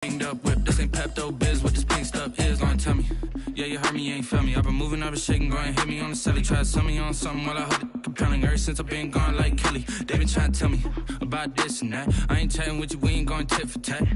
Up whip, this ain't Pepto Biz, what this pink stuff is, gonna tell me. Yeah, you heard me, you ain't feel me. I've been moving, I've been shaking, go and hit me on the celly. Try to sell me on something while I hold it compelling. Ever since I've been gone like Kelly, they been trying to tell me about this and that. I ain't chatting with you, we ain't going tit for tat.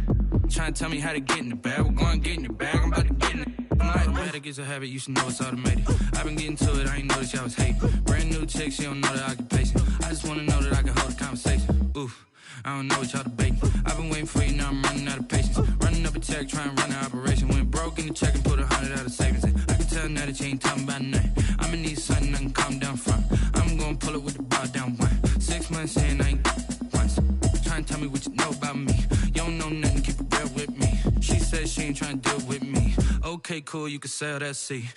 Trying to tell me how to get in the bag, we're going to get in the bag, I'm about to get in it. I'm like, better get a habit, you should know it's automated. I've been getting to it, I ain't noticed y'all was hating. Brand new chick, she don't know the occupation. I just wanna know that I can hold a conversation. Oof. I don't know what y'all debating. I've been waiting for you, now I'm running out of patience. Running up a check, trying to run an operation. Went broke in the check and put 100 out of savings in. I can tell now that you ain't talking about nothing. I'ma need something I can calm down from. I'm gonna pull it with the bar down one. 6 months in, I ain't once. Trying to tell me what you know about me. You don't know nothing, keep it real with me. She said she ain't trying to deal with me. Okay, cool, you can sell that C.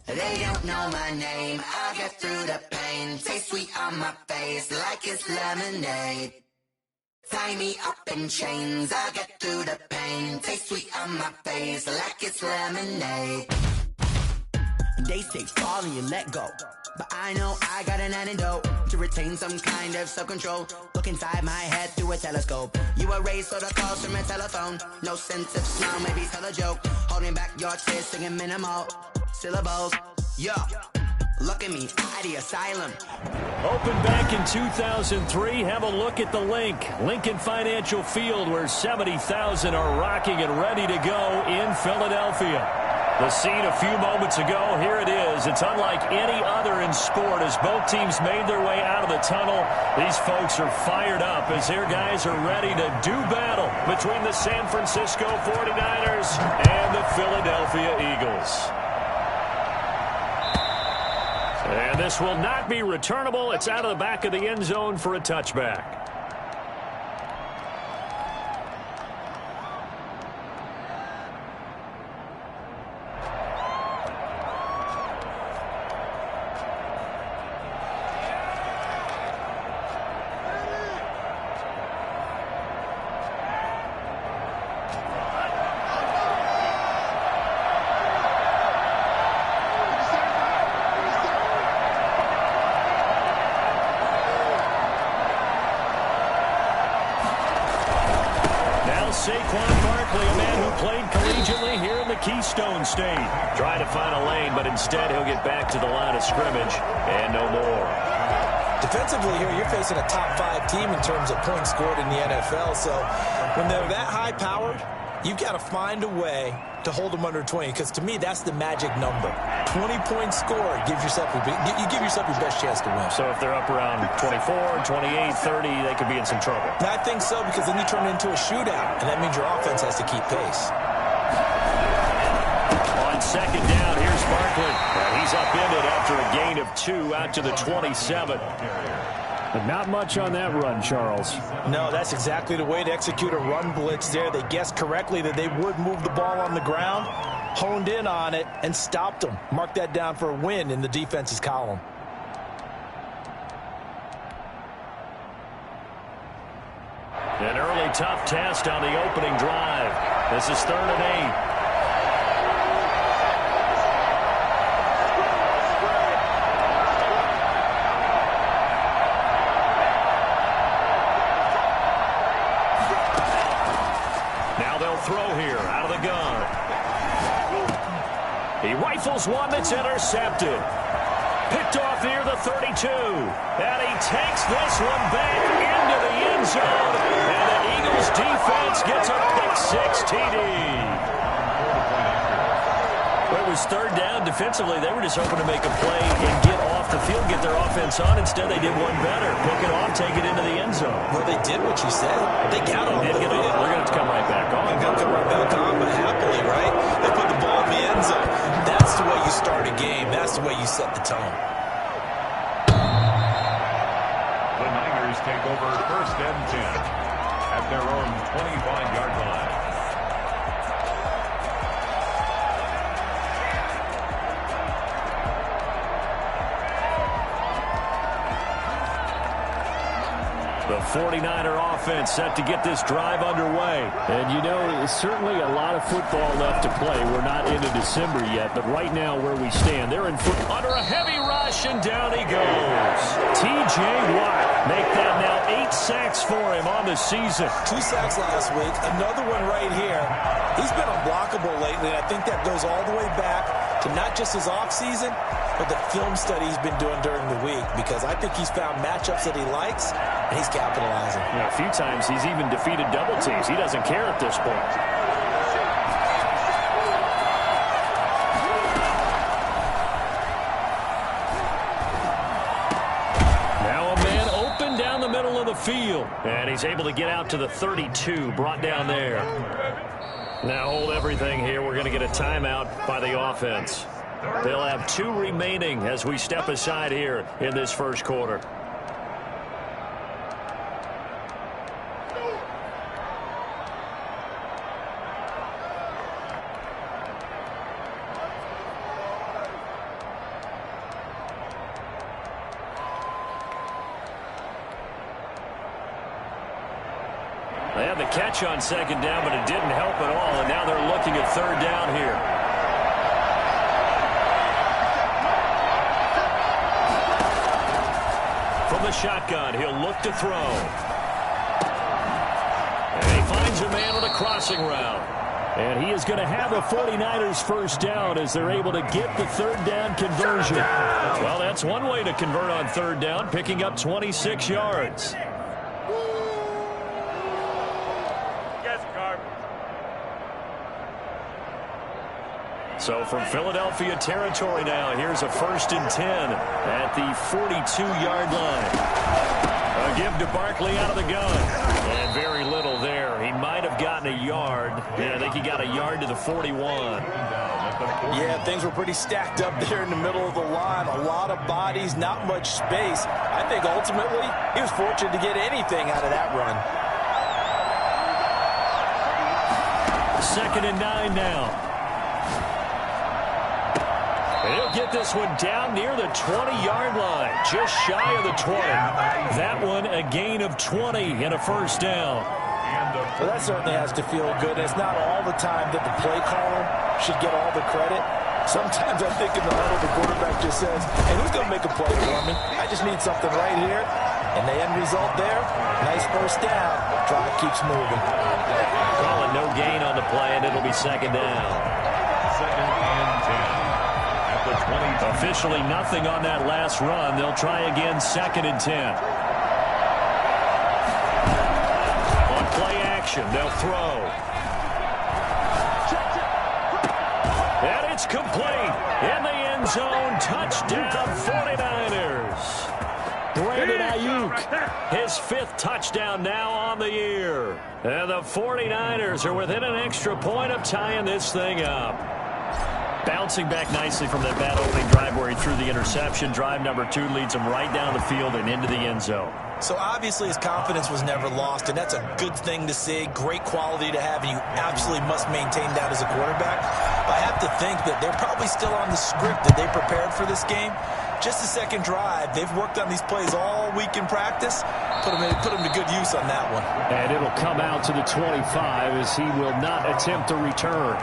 They don't know my name, I get through the pain. Taste sweet on my face like it's lemonade. Tie me up in chains, I get through the pain. Taste sweet on my face like it's lemonade. They say fall and you let go, but I know I got an antidote to retain some kind of self-control. Look inside my head through a telescope. You erase all the calls from a telephone. No sense of smile, maybe tell a joke. Holding back your tears, singing minimal syllables. Yo, look at me, out the asylum. Opened back in 2003. Have a look at the link. Lincoln Financial Field, where 70,000 are rocking and ready to go in Philadelphia. The scene a few moments ago, here it is. It's unlike any other in sport as both teams made their way out of the tunnel. These folks are fired up as their guys are ready to do battle between the San Francisco 49ers and the Philadelphia Eagles. And this will not be returnable. It's out of the back of the end zone for a touchback. Keystone State trying to find a lane, but instead he'll get back to the line of scrimmage and no more. Defensively here, you're facing a top 5 team in terms of points scored in the NFL. So when they're that high-powered, you've got to find a way to hold them under 20, because to me, that's the magic number. 20 points scored, you give yourself your best chance to win. So if they're up around 24, 28, 30, they could be in some trouble. I think so, because then you turn it into a shootout, and that means your offense has to keep pace. Second down, here's Barkley. And he's upended after a gain of 2 out to the 27. But not much on that run, Charles. No, that's exactly the way to execute a run blitz there. They guessed correctly that they would move the ball on the ground, honed in on it, and stopped them. Mark that down for a win in the defense's column. An early tough test on the opening drive. This is 3rd and 8. Throw here out of the gun. He rifles one that's intercepted. Picked off near the 32. And he takes this one back into the end zone. And the Eagles defense gets a pick-6 TD. It was 3rd down. Defensively, they were just hoping to make a play and get off the field, get their offense on. Instead, they did one better. Pick it off, take it into the end zone. Well, they did what you said. They got on the field. They're going to come right back on. They're going to come right back on, but happily, right? They put the ball in the end zone. That's the way you start a game. That's the way you set the tone. The Niners take over 1st and 10 at their own 25-yard line. The 49er offense set to get this drive underway. And, you know, certainly a lot of football left to play. We're not into December yet, but right now where we stand, they're in under a heavy rush, and down he goes. T.J. Watt make that now 8 sacks for him on the season. 2 sacks last week, another one right here. He's been unblockable lately, and I think that goes all the way back to not just his offseason, but the film study he's been doing during the week, because I think he's found matchups that he likes, and he's capitalizing. Yeah, a few times he's even defeated double teams. He doesn't care at this point. Now a man open down the middle of the field, and he's able to get out to the 32, brought down there. Now hold everything here. We're going to get a timeout by the offense. They'll have 2 remaining as we step aside here in this first quarter. They had the catch on second down, but it didn't help at all, and now they're looking at third down here. From the shotgun, he'll look to throw. And he finds a man on a crossing route. And he is going to have the 49ers first down as they're able to get the third down conversion. Well, that's one way to convert on third down, picking up 26 yards. So from Philadelphia territory now, here's a 1st and 10 at the 42-yard line. A give to Barkley out of the gun. And very little there. He might have gotten a yard. Yeah, I think he got a yard to the 41. Yeah, things were pretty stacked up there in the middle of the line. A lot of bodies, not much space. I think ultimately he was fortunate to get anything out of that run. 2nd and 9 now. He'll get this one down near the 20-yard line, just shy of the 20. That one a gain of 20 and a first down. Well, that certainly has to feel good. It's not all the time that the play caller should get all the credit. Sometimes I think in the huddle the quarterback just says, hey, who's going to make a play for me? I just need something right here. And the end result there, nice first down. Drive keeps moving. Well, and no gain on the play, and it'll be 2nd down. 2nd and 10. Officially nothing on that last run. They'll try again, 2nd and 10. On play action, they'll throw. And it's complete. In the end zone, touchdown 49ers. Brandon Ayuk, his 5th touchdown now on the year. And the 49ers are within an extra point of tying this thing up. Bouncing back nicely from that bad opening drive where he threw the interception. Drive number 2 leads him right down the field and into the end zone. So obviously his confidence was never lost, and that's a good thing to see. Great quality to have, and you absolutely must maintain that as a quarterback. But I have to think that they're probably still on the script that they prepared for this game. Just the second drive. They've worked on these plays all week in practice. Put them to good use on that one. And it'll come out to the 25 as he will not attempt to return.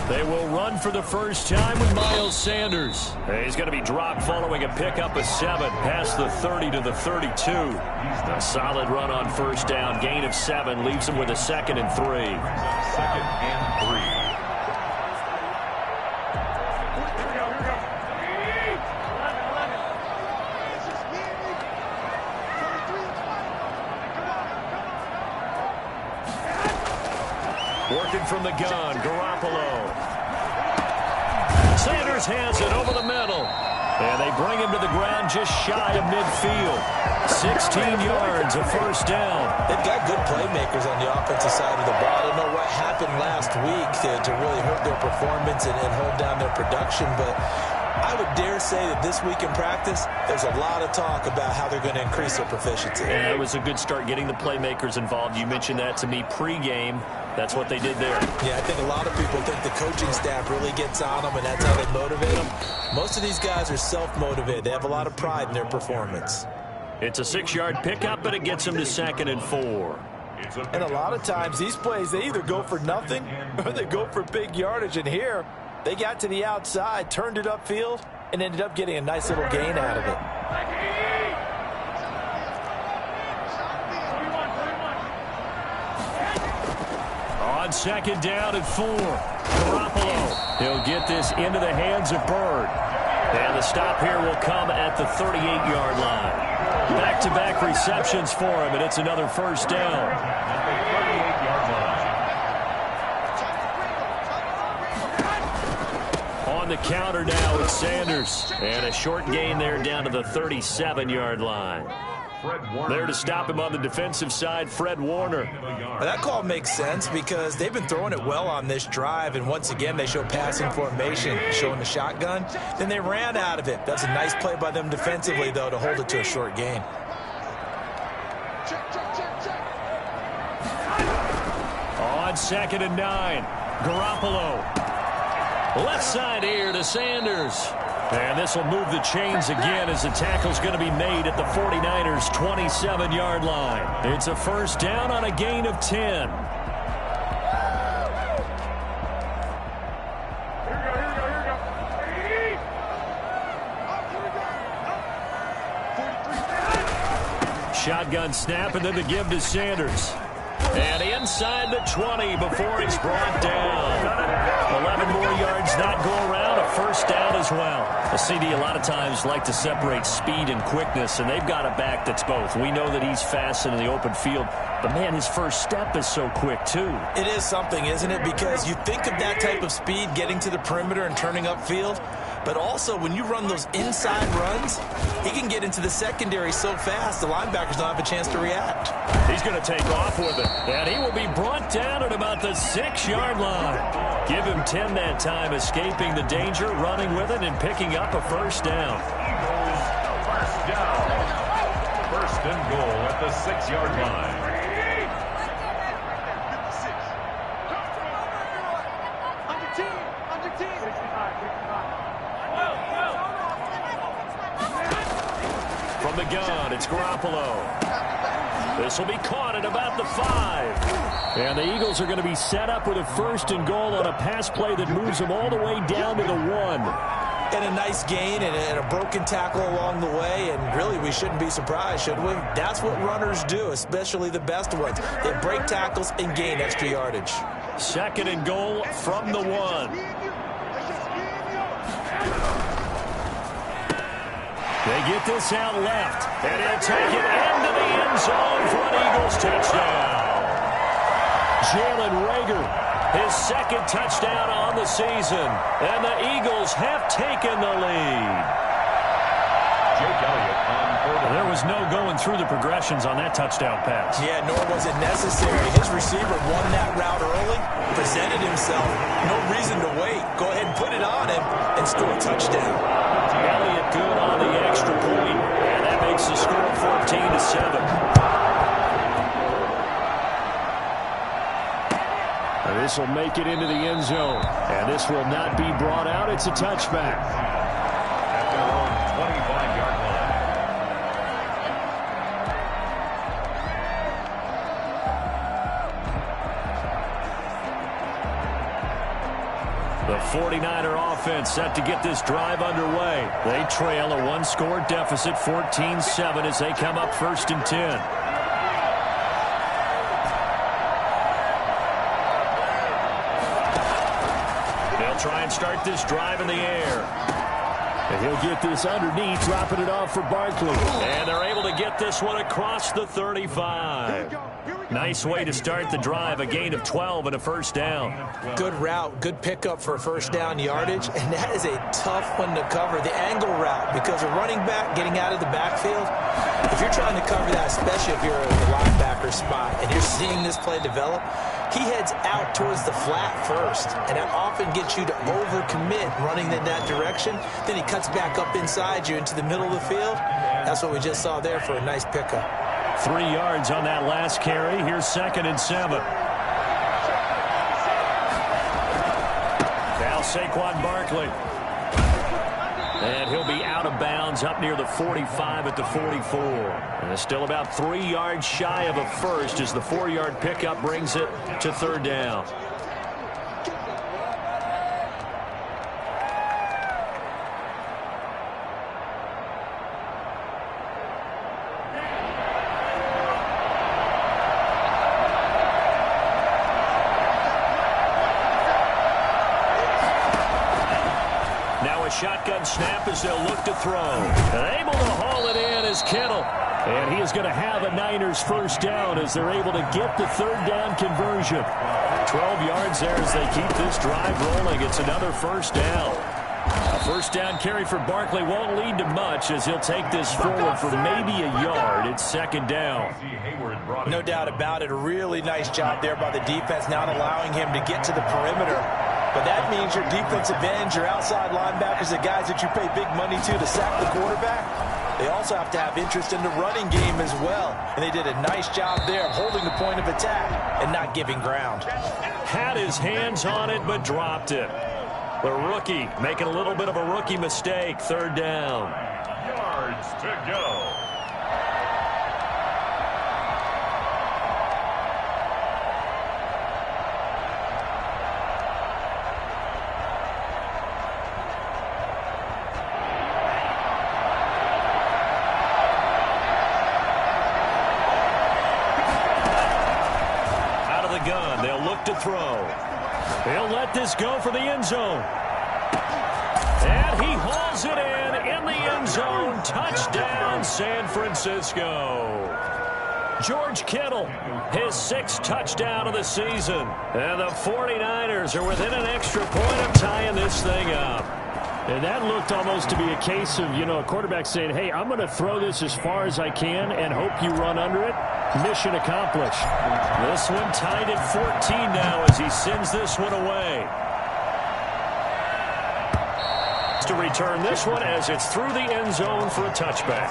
They will run for the first time with Miles Sanders. He's going to be dropped following a pickup of 7 past the 30 to the 32. A solid run on first down. Gain of 7 leaves him with a 2nd and 3. 2nd and 3. Working from the gun, Garoppolo. Sanders has it over the middle. And they bring him to the ground just shy of midfield. 16 yards, a first down. They've got good playmakers on the offensive side of the ball. I don't know what happened last week to really hurt their performance and hold down their production, but I would dare say that this week in practice, there's a lot of talk about how they're going to increase their proficiency. Yeah, it was a good start getting the playmakers involved. You mentioned that to me pregame. That's what they did there. Yeah, I think a lot of people think the coaching staff really gets on them, and that's how they motivate them. Most of these guys are self-motivated. They have a lot of pride in their performance. It's a 6-yard pickup, but it gets them to 2nd and 4. And a lot of times, these plays, they either go for nothing or they go for big yardage. And here, they got to the outside, turned it upfield, and ended up getting a nice little gain out of it. On 2nd down and 4, Garoppolo. He'll get this into the hands of Bird. And the stop here will come at the 38-yard line. Back-to-back receptions for him, and it's another first down. On the counter now, it's Sanders. And a short gain there down to the 37-yard line. There to stop him on the defensive side, Fred Warner. Well, that call makes sense because they've been throwing it well on this drive, and once again they show passing formation, showing the shotgun. Then they ran out of it. That's a nice play by them defensively, though, to hold it to a short gain. On 2nd and 9, Garoppolo. Left side here to Sanders. And this will move the chains again as the tackle's going to be made at the 49ers' 27-yard line. It's a first down on a gain of 10. Shotgun snap and then the give to Sanders. And inside the 20 before he's brought down. 11 more yards not go around, a first down as well. A CD a lot of times like to separate speed and quickness, and they've got a back that's both. We know that he's fast in the open field, but man, his first step is so quick too. It is something, isn't it? Because you think of that type of speed getting to the perimeter and turning upfield, but also when you run those inside runs, he can get into the secondary so fast the linebackers don't have a chance to react. He's going to take off with it, and he will be brought down at about the 6-yard line. Give him 10 that time, escaping the danger, running with it, and picking up a first down. First down. First and goal at the 6-yard line. From the gun, it's Garoppolo. This will be caught at about the 5. And the Eagles are going to be set up with a first and goal on a pass play that moves them all the way down to the 1. And a nice gain and a broken tackle along the way, and really we shouldn't be surprised, should we? That's what runners do, especially the best ones. They break tackles and gain extra yardage. 2nd and goal from the 1. They get this out left, and he'll take it into the end zone for an Eagles touchdown. Jalen Reagor, his 2nd touchdown on the season, and the Eagles have taken the lead. Jake Elliott on quarterback. There was no going through the progressions on that touchdown pass. Yeah, nor was it necessary. His receiver won that route early, presented himself. No reason to wait. Go ahead and put it on him and score a touchdown. Elliott good on the extra point, and that makes the score 14-7. This will make it into the end zone, and this will not be brought out. It's a touchback. At their own 25-yard line. The 49er offense set to get this drive underway. They trail a 1-score deficit, 14-7, as they come up 1st and 10. Try and start this drive in the air. And he'll get this underneath, dropping it off for Barkley. And they're able to get this one across the 35. Nice way to start the drive, a gain of 12 and a first down. Good route, good pickup for first down yardage, and that is a tough one to cover, the angle route, because a running back getting out of the backfield, if you're trying to cover that, especially if you're in the linebacker spot and you're seeing this play develop, he heads out towards the flat first, and that often gets you to overcommit running in that direction. Then he cuts back up inside you into the middle of the field. That's what we just saw there for a nice pickup. 3 yards on that last carry. Here's 2nd and 7. Now Saquon Barkley. And he'll be out of bounds up near the 45 at the 44. And still about 3 yards shy of a first as the 4-yard pickup brings it to 3rd down. Shotgun snap as they'll look to throw. And able to haul it in is Kittle. And he is going to have a Niners first down as they're able to get the 3rd down conversion. 12 yards there as they keep this drive rolling. It's another first down. A first down carry for Barkley won't lead to much as he'll take this forward for maybe a yard. It's 2nd down. No doubt about it. A really nice job there by the defense, not allowing him to get to the perimeter. But that means your defensive ends, your outside linebackers, the guys that you pay big money to sack the quarterback, they also have to have interest in the running game as well. And they did a nice job there of holding the point of attack and not giving ground. Had his hands on it but dropped it. The rookie making a little bit of a rookie mistake. 3rd down. Yards to go. To throw. He'll let this go for the end zone. And he hauls it in the end zone. Touchdown, San Francisco. George Kittle, his 6th touchdown of the season. And the 49ers are within an extra point of tying this thing up. And that looked almost to be a case of, a quarterback saying, hey, I'm going to throw this as far as I can and hope you run under it. Mission accomplished. This one tied at 14 now as he sends this one away. To return this one as it's through the end zone for a touchback.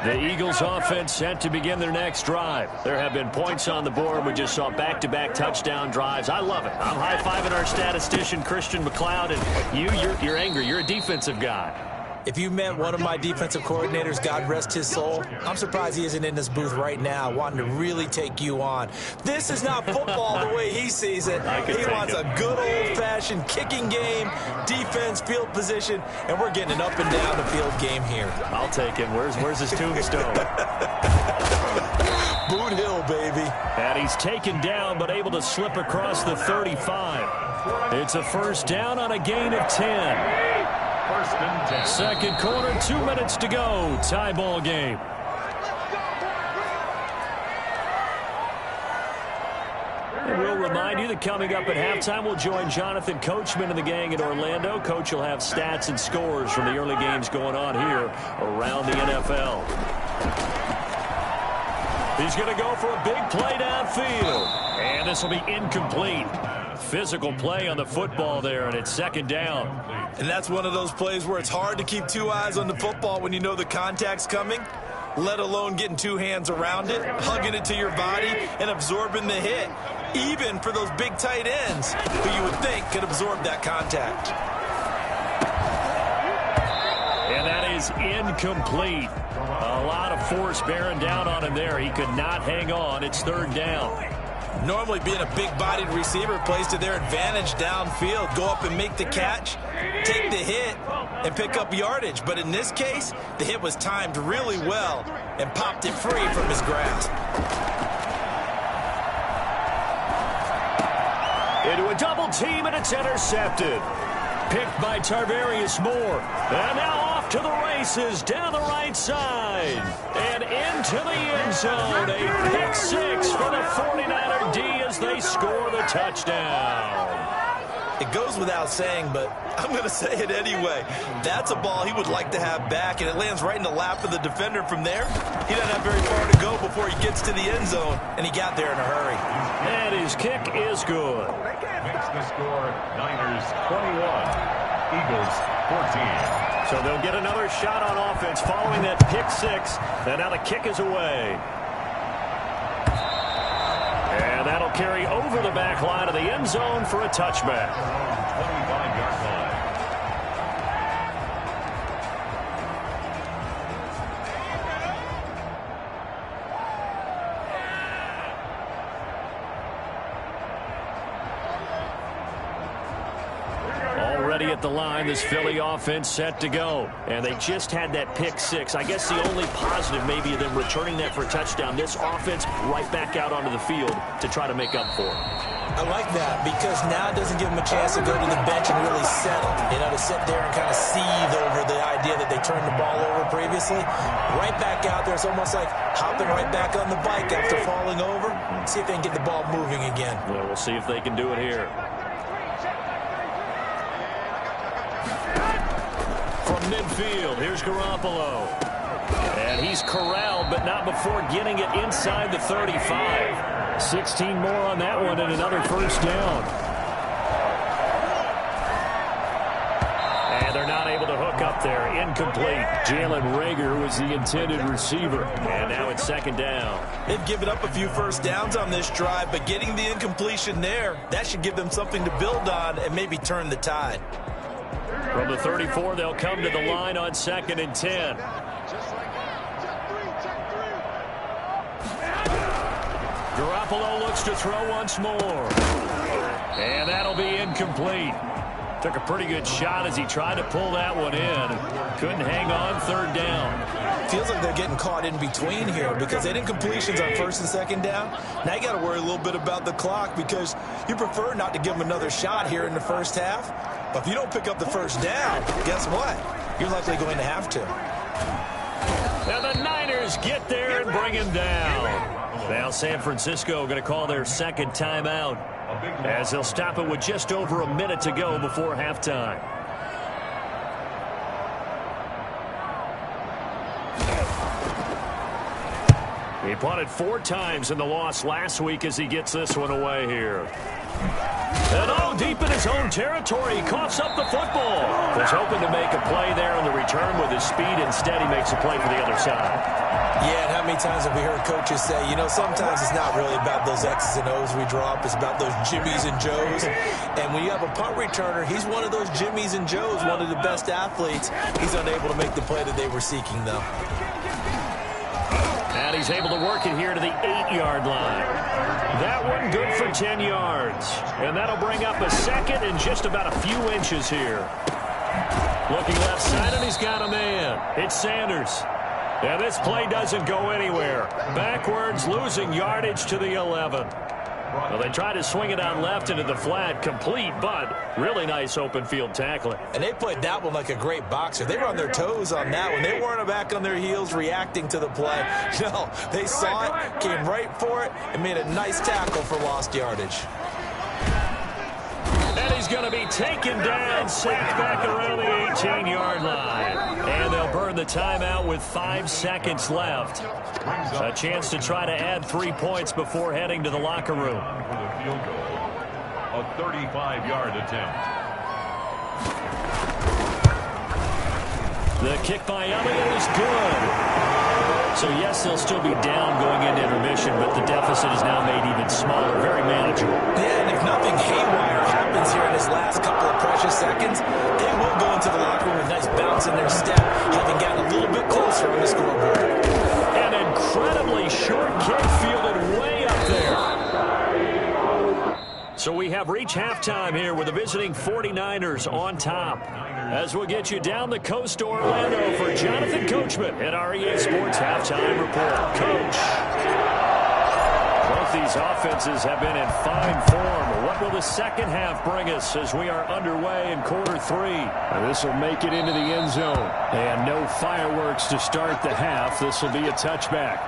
The Eagles offense set to begin their next drive. There have been points on the board. We just saw back-to-back touchdown drives. I love it. I'm high-fiving our statistician, Christian McLeod, and you're angry. You're a defensive guy. If you met one of my defensive coordinators, God rest his soul, I'm surprised he isn't in this booth right now wanting to really take you on. This is not football the way he sees it. He wants a good old-fashioned kicking game, defense, field position, and we're getting an up-and-down the field game here. I'll take him. Where's his tombstone? Boot Hill, baby. And he's taken down but able to slip across the 35. It's a first down on a gain of 10. 2nd quarter, 2 minutes to go. Tie ball game. And we'll remind you that coming up at halftime, we'll join Jonathan Coachman and the gang in Orlando. Coach will have stats and scores from the early games going on here around the NFL. He's going to go for a big play downfield. And this will be incomplete. Physical play on the football there, and it's 2nd down. And that's one of those plays where it's hard to keep 2 eyes on the football when you know the contact's coming, let alone getting 2 hands around it, hugging it to your body, and absorbing the hit, even for those big tight ends who you would think could absorb that contact. And that is incomplete. A lot of force bearing down on him there. He could not hang on. It's 3rd down. Normally being a big-bodied receiver plays to their advantage downfield. Go up and make the catch, take the hit, and pick up yardage. But in this case, the hit was timed really well and popped it free from his grasp. Into a double team, and it's intercepted. Picked by Tarvarius Moore. And now off to the races down the right side. And into the end zone. A pick 6 for the 49er D as they score the touchdown. It goes without saying, but I'm going to say it anyway. That's a ball he would like to have back, and it lands right in the lap of the defender from there. He doesn't have very far to go before he gets to the end zone, and he got there in a hurry. And his kick is good. Makes the score Niners 21, Eagles 14. So they'll get another shot on offense following that pick six. And now the kick is away. And that'll carry over the back line of the end zone for a touchback. 25-yard line. Already at the line, this Philly offense set to go. And they just had that pick six. I guess the only positive maybe of them returning that for a touchdown. This offense right back out onto the field to try to make up for it. I like that because now it doesn't give them a chance to go to the bench and really settle. To sit there and kind of seethe over the idea that they turned the ball over previously. Right back out there. It's almost like hopping right back on the bike after falling over. See if they can get the ball moving again. Well, we'll see if they can do it here. From midfield, here's Garoppolo. And he's corralled, but not before getting it inside the 35. 16 more on that one and another first down. And they're not able to hook up there. Incomplete. Jalen Reagor was the intended receiver. And now it's second down. They've given up a few first downs on this drive, but getting the incompletion there, that should give them something to build on and maybe turn the tide. From the 34, they'll come to the line on 2nd and 10. Garoppolo looks to throw once more. And that'll be incomplete. Took a pretty good shot as he tried to pull that one in. Couldn't hang on, 3rd down. Feels like they're getting caught in between here because they didn't incompletions on 1st and 2nd down. Now you got to worry a little bit about the clock because you prefer not to give them another shot here in the first half. But if you don't pick up the first down, guess what? You're likely going to have to. And the Niners get there and bring him down. Now San Francisco going to call their second timeout as they'll stop it with just over a minute to go before halftime. He punted 4 times in the loss last week as he gets this one away here. And deep in his own territory, he coughs up the football. Was hoping to make a play there on the return with his speed. Instead, he makes a play for the other side. Yeah, and how many times have we heard coaches say, sometimes it's not really about those X's and O's we drop. It's about those Jimmies and Joes. And when you have a punt returner, he's one of those Jimmies and Joes, one of the best athletes. He's unable to make the play that they were seeking, though. And he's able to work it here to the 8-yard line. That one good for 10 yards. And that'll bring up a second and just about a few inches here. Looking left side, and he's got a man. It's Sanders. And this play doesn't go anywhere. Backwards, losing yardage to the 11. Well, they try to swing it out left into the flat, complete, but really nice open field tackling. And they played that one like a great boxer. They were on their toes on that one. They weren't back on their heels reacting to the play. No, they saw it, came right for it, and made a nice tackle for lost yardage. And he's going to be taken down, sacked back around the 18-yard line. And they'll burn the timeout with 5 seconds left. A chance to try to add 3 points before heading to the locker room. For the field goal, a 35-yard attempt. The kick by Elliott is good. So, yes, they'll still be down going into intermission, but the deficit is now made even smaller, very manageable. Yeah, and if nothing haywire happens here in his last couple of precious seconds, they will go into the locker room with a nice bounce in their step, having gotten a little bit closer on the scoreboard. An incredibly short kick fielded way up there. So we have reached halftime here with the visiting 49ers on top. As we'll get you down the coast to Orlando for Jonathan Coachman at our EA Sports Halftime Report. Coach. Both these offenses have been in fine form. What will the second half bring us as we are underway in quarter 3? This will make it into the end zone. And no fireworks to start the half. This will be a touchback.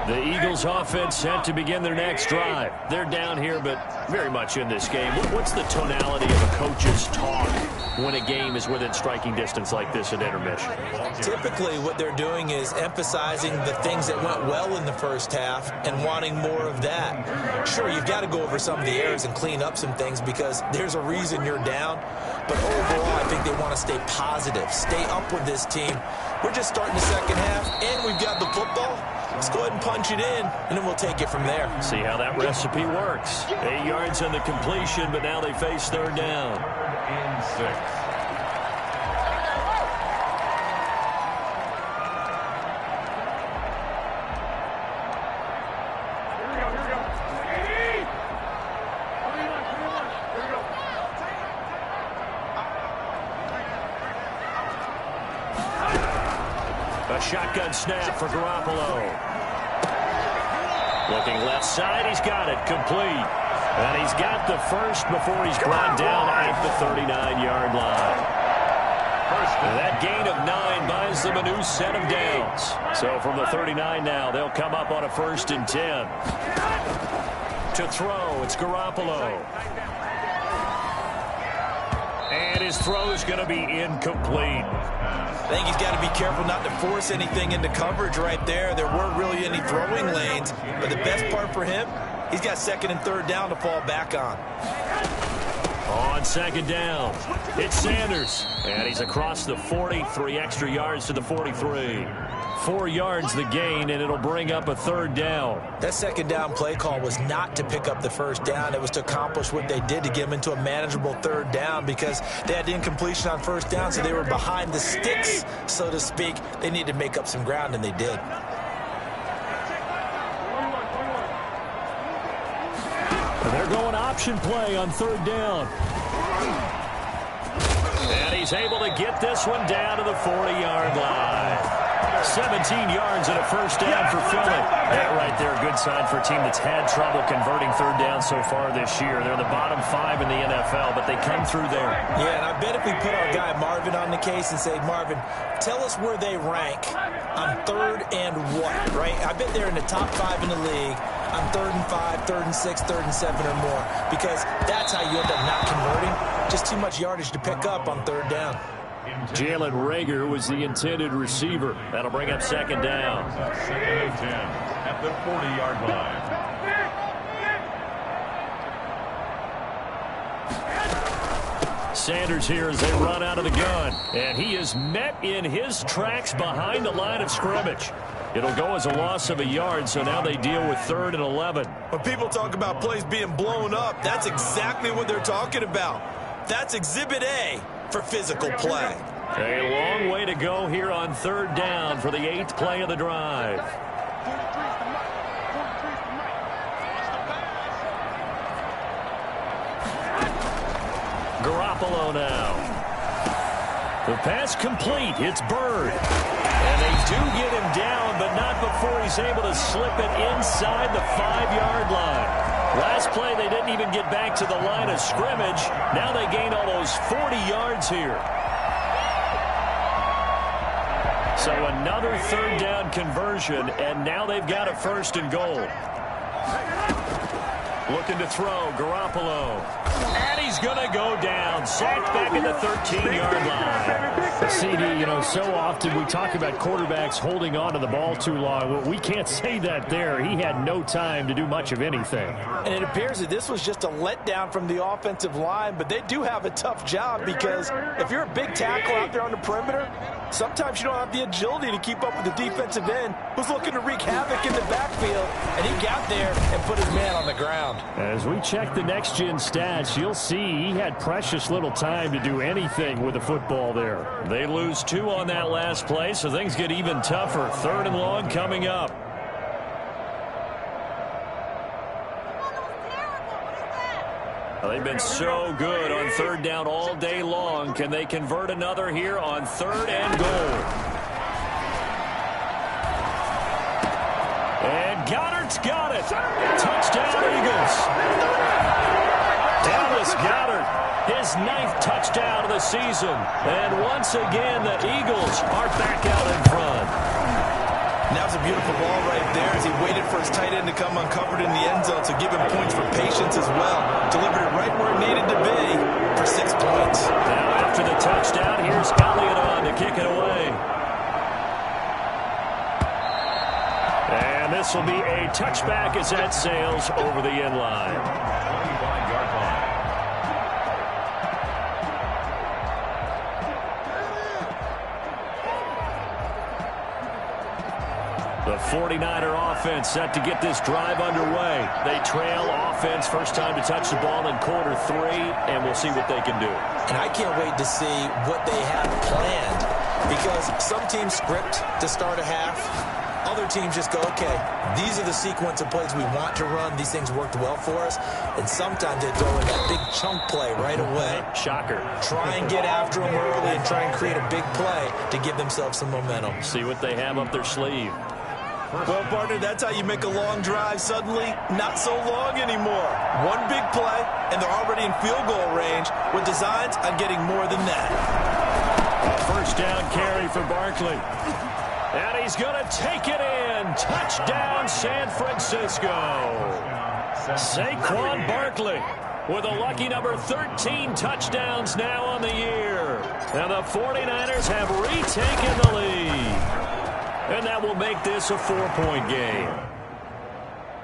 The Eagles offense set to begin their next drive. They're down here, but very much in this game. What's the tonality of a coach's talk when a game is within striking distance like this at intermission? Typically, what they're doing is emphasizing the things that went well in the first half and wanting more of that. Sure, you've got to go over some of the errors and clean up some things because there's a reason you're down. But overall, I think they want to stay positive, stay up with this team. We're just starting the second half, and we've got the football. Let's go ahead and punch it in, and then we'll take it from there. See how that recipe works. 8 yards on the completion, but now they face third down. And 6. A shotgun snap for Garoppolo. Looking left side, he's got it, complete. And he's got the first before he's brought down at the 39-yard line. And that gain of 9 buys them a new set of downs. So from the 39 now, they'll come up on a 1st and 10. To throw, it's Garoppolo. And his throw is going to be incomplete. I think he's got to be careful not to force anything into coverage right there. There weren't really any throwing lanes. But the best part for him, he's got 2nd and 3rd down to fall back on. On 2nd down, it's Sanders. And he's across the 40, 3 extra yards to the 43. 4 yards the gain, and it'll bring up a 3rd down. That 2nd down play call was not to pick up the 1st down. It was to accomplish what they did to get them into a manageable 3rd down because they had incompletion on 1st down, so they were behind the sticks, so to speak. They needed to make up some ground, and they did. And they're going option play on 3rd down. And he's able to get this one down to the 40-yard line. 17 yards and a 1st down for Philly. That right there, a good sign for a team that's had trouble converting 3rd down so far this year. They're in the bottom 5 in the NFL, but they come through there. Yeah, and I bet if we put our guy Marvin on the case and say, Marvin, tell us where they rank on 3rd and what, right? I bet they're in the top 5 in the league on 3rd and 5, 3rd and 6, 3rd and 7 or more, because that's how you end up not converting. Just too much yardage to pick up on 3rd down. Jalen Reagor was the intended receiver. That'll bring up 2nd down. 2nd and 10 at the 40-yard line. Sanders here as they run out of the gun. And he is met in his tracks behind the line of scrimmage. It'll go as a loss of a yard, so now they deal with 3rd and 11. When people talk about plays being blown up, that's exactly what they're talking about. That's Exhibit A for physical play. A long way to go here on 3rd down for the 8th play of the drive. Garoppolo now. The pass complete. It's Bird. And they do get him down, but not before he's able to slip it inside the 5-yard line. Last play, they didn't even get back to the line of scrimmage. Now they gain almost 40 yards here. So another 3rd down conversion, and now they've got a 1st and goal. Looking to throw, Garoppolo. And he's going to go down. Sacked back at the 13-yard line. CD, you know, so often we talk about quarterbacks holding on to the ball too long. Well, we can't say that there. He had no time to do much of anything. And it appears that this was just a letdown from the offensive line, but they do have a tough job because if you're a big tackle out there on the perimeter, sometimes you don't have the agility to keep up with the defensive end who's looking to wreak havoc in the backfield, and he got there and put his man on the ground. As we check the next-gen stats, you'll see he had precious little time to do anything with the football there. They lose 2 on that last play, so things get even tougher. 3rd and long coming up. Well, they've been so good on 3rd down all day long. Can they convert another here on 3rd and goal? And Goddard's got it. Touchdown, Eagles. Dallas Goedert, his 9th touchdown of the season. And once again, the Eagles are back out in front. And that was a beautiful ball right there. as he waited for his tight end to come uncovered in the end zone, so give him points for patience as well. Delivered it right where it needed to be for 6 points. Now after the touchdown, here's Elliott on to kick it away. And this will be a touchback as that sails over the end line. 25-yard line. The 49er offense set to get this drive underway. They trail offense, first time to touch the ball in quarter 3, and we'll see what they can do. And I can't wait to see what they have planned, because some teams script to start a half. Other teams just go, okay, these are the sequence of plays we want to run. These things worked well for us. And sometimes they throw in that big chunk play right away. Shocker. Try and get after them early and try and create a big play to give themselves some momentum. See what they have up their sleeve. Well, partner, that's how you make a long drive suddenly not so long anymore. One big play, and they're already in field goal range with designs on getting more than that. A first down carry for Barkley. And he's going to take it in. Touchdown, San Francisco. Saquon Barkley with a lucky number 13 touchdowns now on the year. And the 49ers have retaken the lead. And that will make this a 4-point game.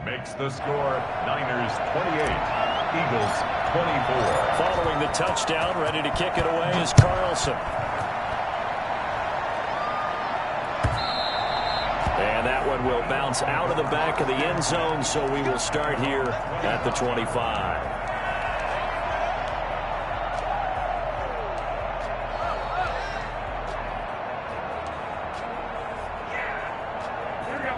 Makes the score Niners 28, Eagles 24. Following the touchdown, ready to kick it away is Carlson. And that one will bounce out of the back of the end zone, so we will start here at the 25.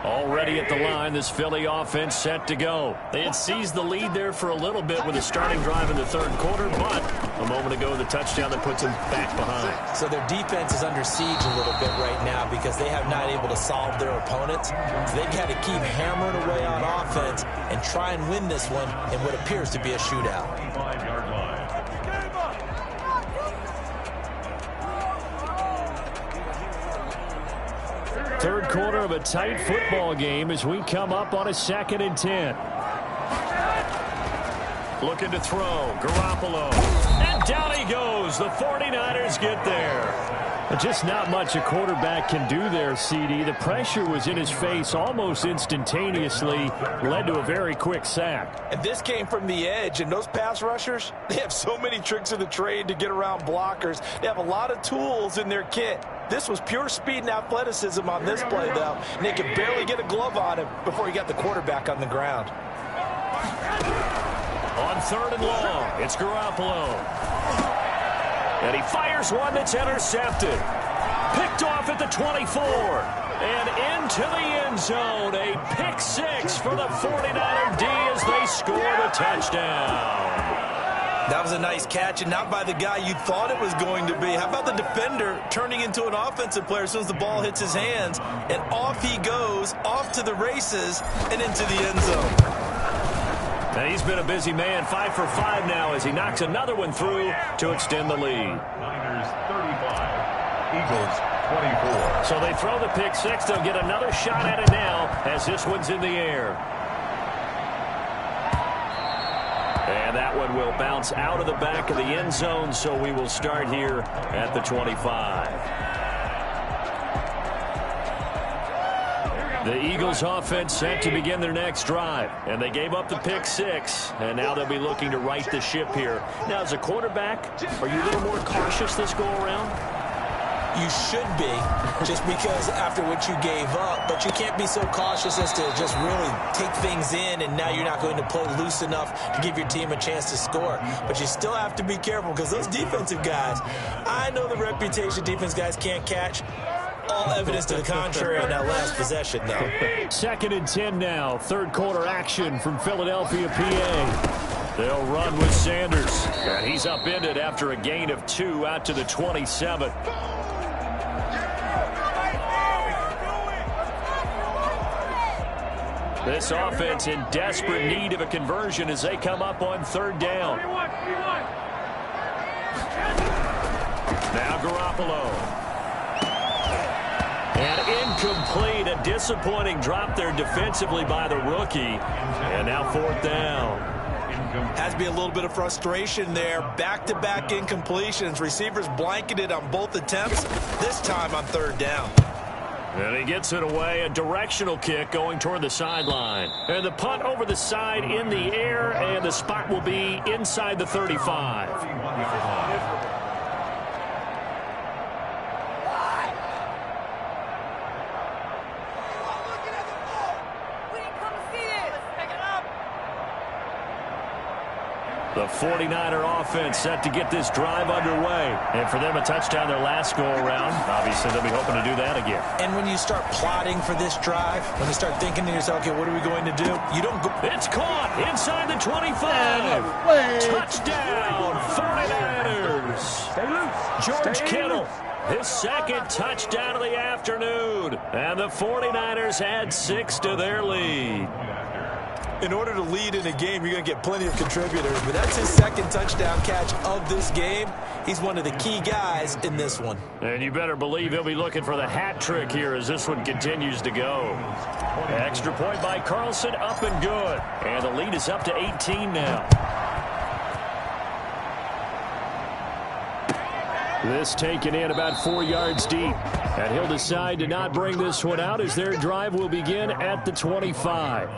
Already at the line, this Philly offense set to go. They had seized the lead there for a little bit with a starting drive in the third quarter, but a moment ago, the touchdown that puts them back behind. So their defense is under siege a little bit right now because they have not able to solve their opponents. So they've got to keep hammering away on offense and try and win this one in what appears to be a shootout. 25-yard line. Third quarter of a tight football game as we come up on a 2nd and 10. Looking to throw. Garoppolo. And down he goes. The 49ers get there. Just not much a quarterback can do there, CD. The pressure was in his face almost instantaneously. Led to a very quick sack. And this came from the edge, and those pass rushers, they have so many tricks of the trade to get around blockers. They have a lot of tools in their kit. This was pure speed and athleticism on this play, though. And they could barely get a glove on him before he got the quarterback on the ground. On 3rd and long, it's Garoppolo. And he fires one that's intercepted. Picked off at the 24. And into the end zone. A pick 6 for the 49er D as they score the touchdown. That was a nice catch, and not by the guy you thought it was going to be. How about the defender turning into an offensive player as soon as the ball hits his hands? And off he goes, off to the races, and into the end zone. And he's been a busy man, 5 for 5 now as he knocks another one through to extend the lead. Niners 35, Eagles 24. So they throw the pick 6. They'll get another shot at it now as this one's in the air. And that one will bounce out of the back of the end zone, so we will start here at the 25. The Eagles offense set to begin their next drive, and they gave up the pick 6, and now they'll be looking to right the ship here. Now, as a quarterback, are you a little more cautious this go-around? You should be, just because after what you gave up, but you can't be so cautious as to just really take things in, and now you're not going to play loose enough to give your team a chance to score. But you still have to be careful because those defensive guys, I know the reputation defense guys can't catch. All evidence to the contrary on that last possession, though. 2nd and 10 now. Third quarter action from Philadelphia, PA. They'll run with Sanders. And he's upended after a gain of 2 out to the 27. This offense in desperate need of a conversion as they come up on 3rd down. Now Garoppolo. And incomplete, a disappointing drop there defensively by the rookie. And now 4th down. Has to be a little bit of frustration there. Back-to-back incompletions. Receivers blanketed on both attempts, this time on 3rd down. And he gets it away, a directional kick going toward the sideline. And the punt over the side in the air, and the spot will be inside the 35. The 49er offense set to get this drive underway. And for them, a touchdown their last go-around. Obviously, they'll be hoping to do that again. And when you start plotting for this drive, when you start thinking to yourself, okay, what are we going to do? You don't go. It's caught inside the 25. Touchdown, 49ers. George Kittle, his 2nd touchdown of the afternoon. And the 49ers add 6 to their lead. In order to lead in a game, you're going to get plenty of contributors, but that's his 2nd touchdown catch of this game. He's one of the key guys in this one. And you better believe he'll be looking for the hat trick here as this one continues to go. Extra point by Carlson, up and good. And the lead is up to 18 now. This taken in about 4 yards deep. And he'll decide to not bring this one out as their drive will begin at the 25.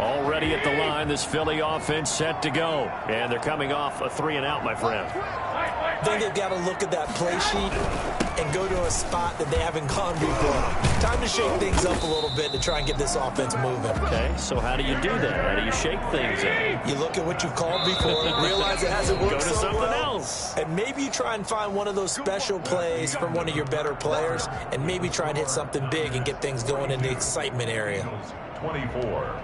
Already at the line, this Philly offense set to go. And they're coming off a 3-and-out, my friend. Then they've got to look at that play sheet and go to a spot that they haven't gone before. Time to shake things up a little bit to try and get this offense moving. Okay, so how do you do that? How do you shake things up? You look at what you've called before, realize it hasn't worked so so something well, else. and maybe you try and find one of those special plays from one of your better players, and maybe try and hit something big and get things going in the excitement area. 24.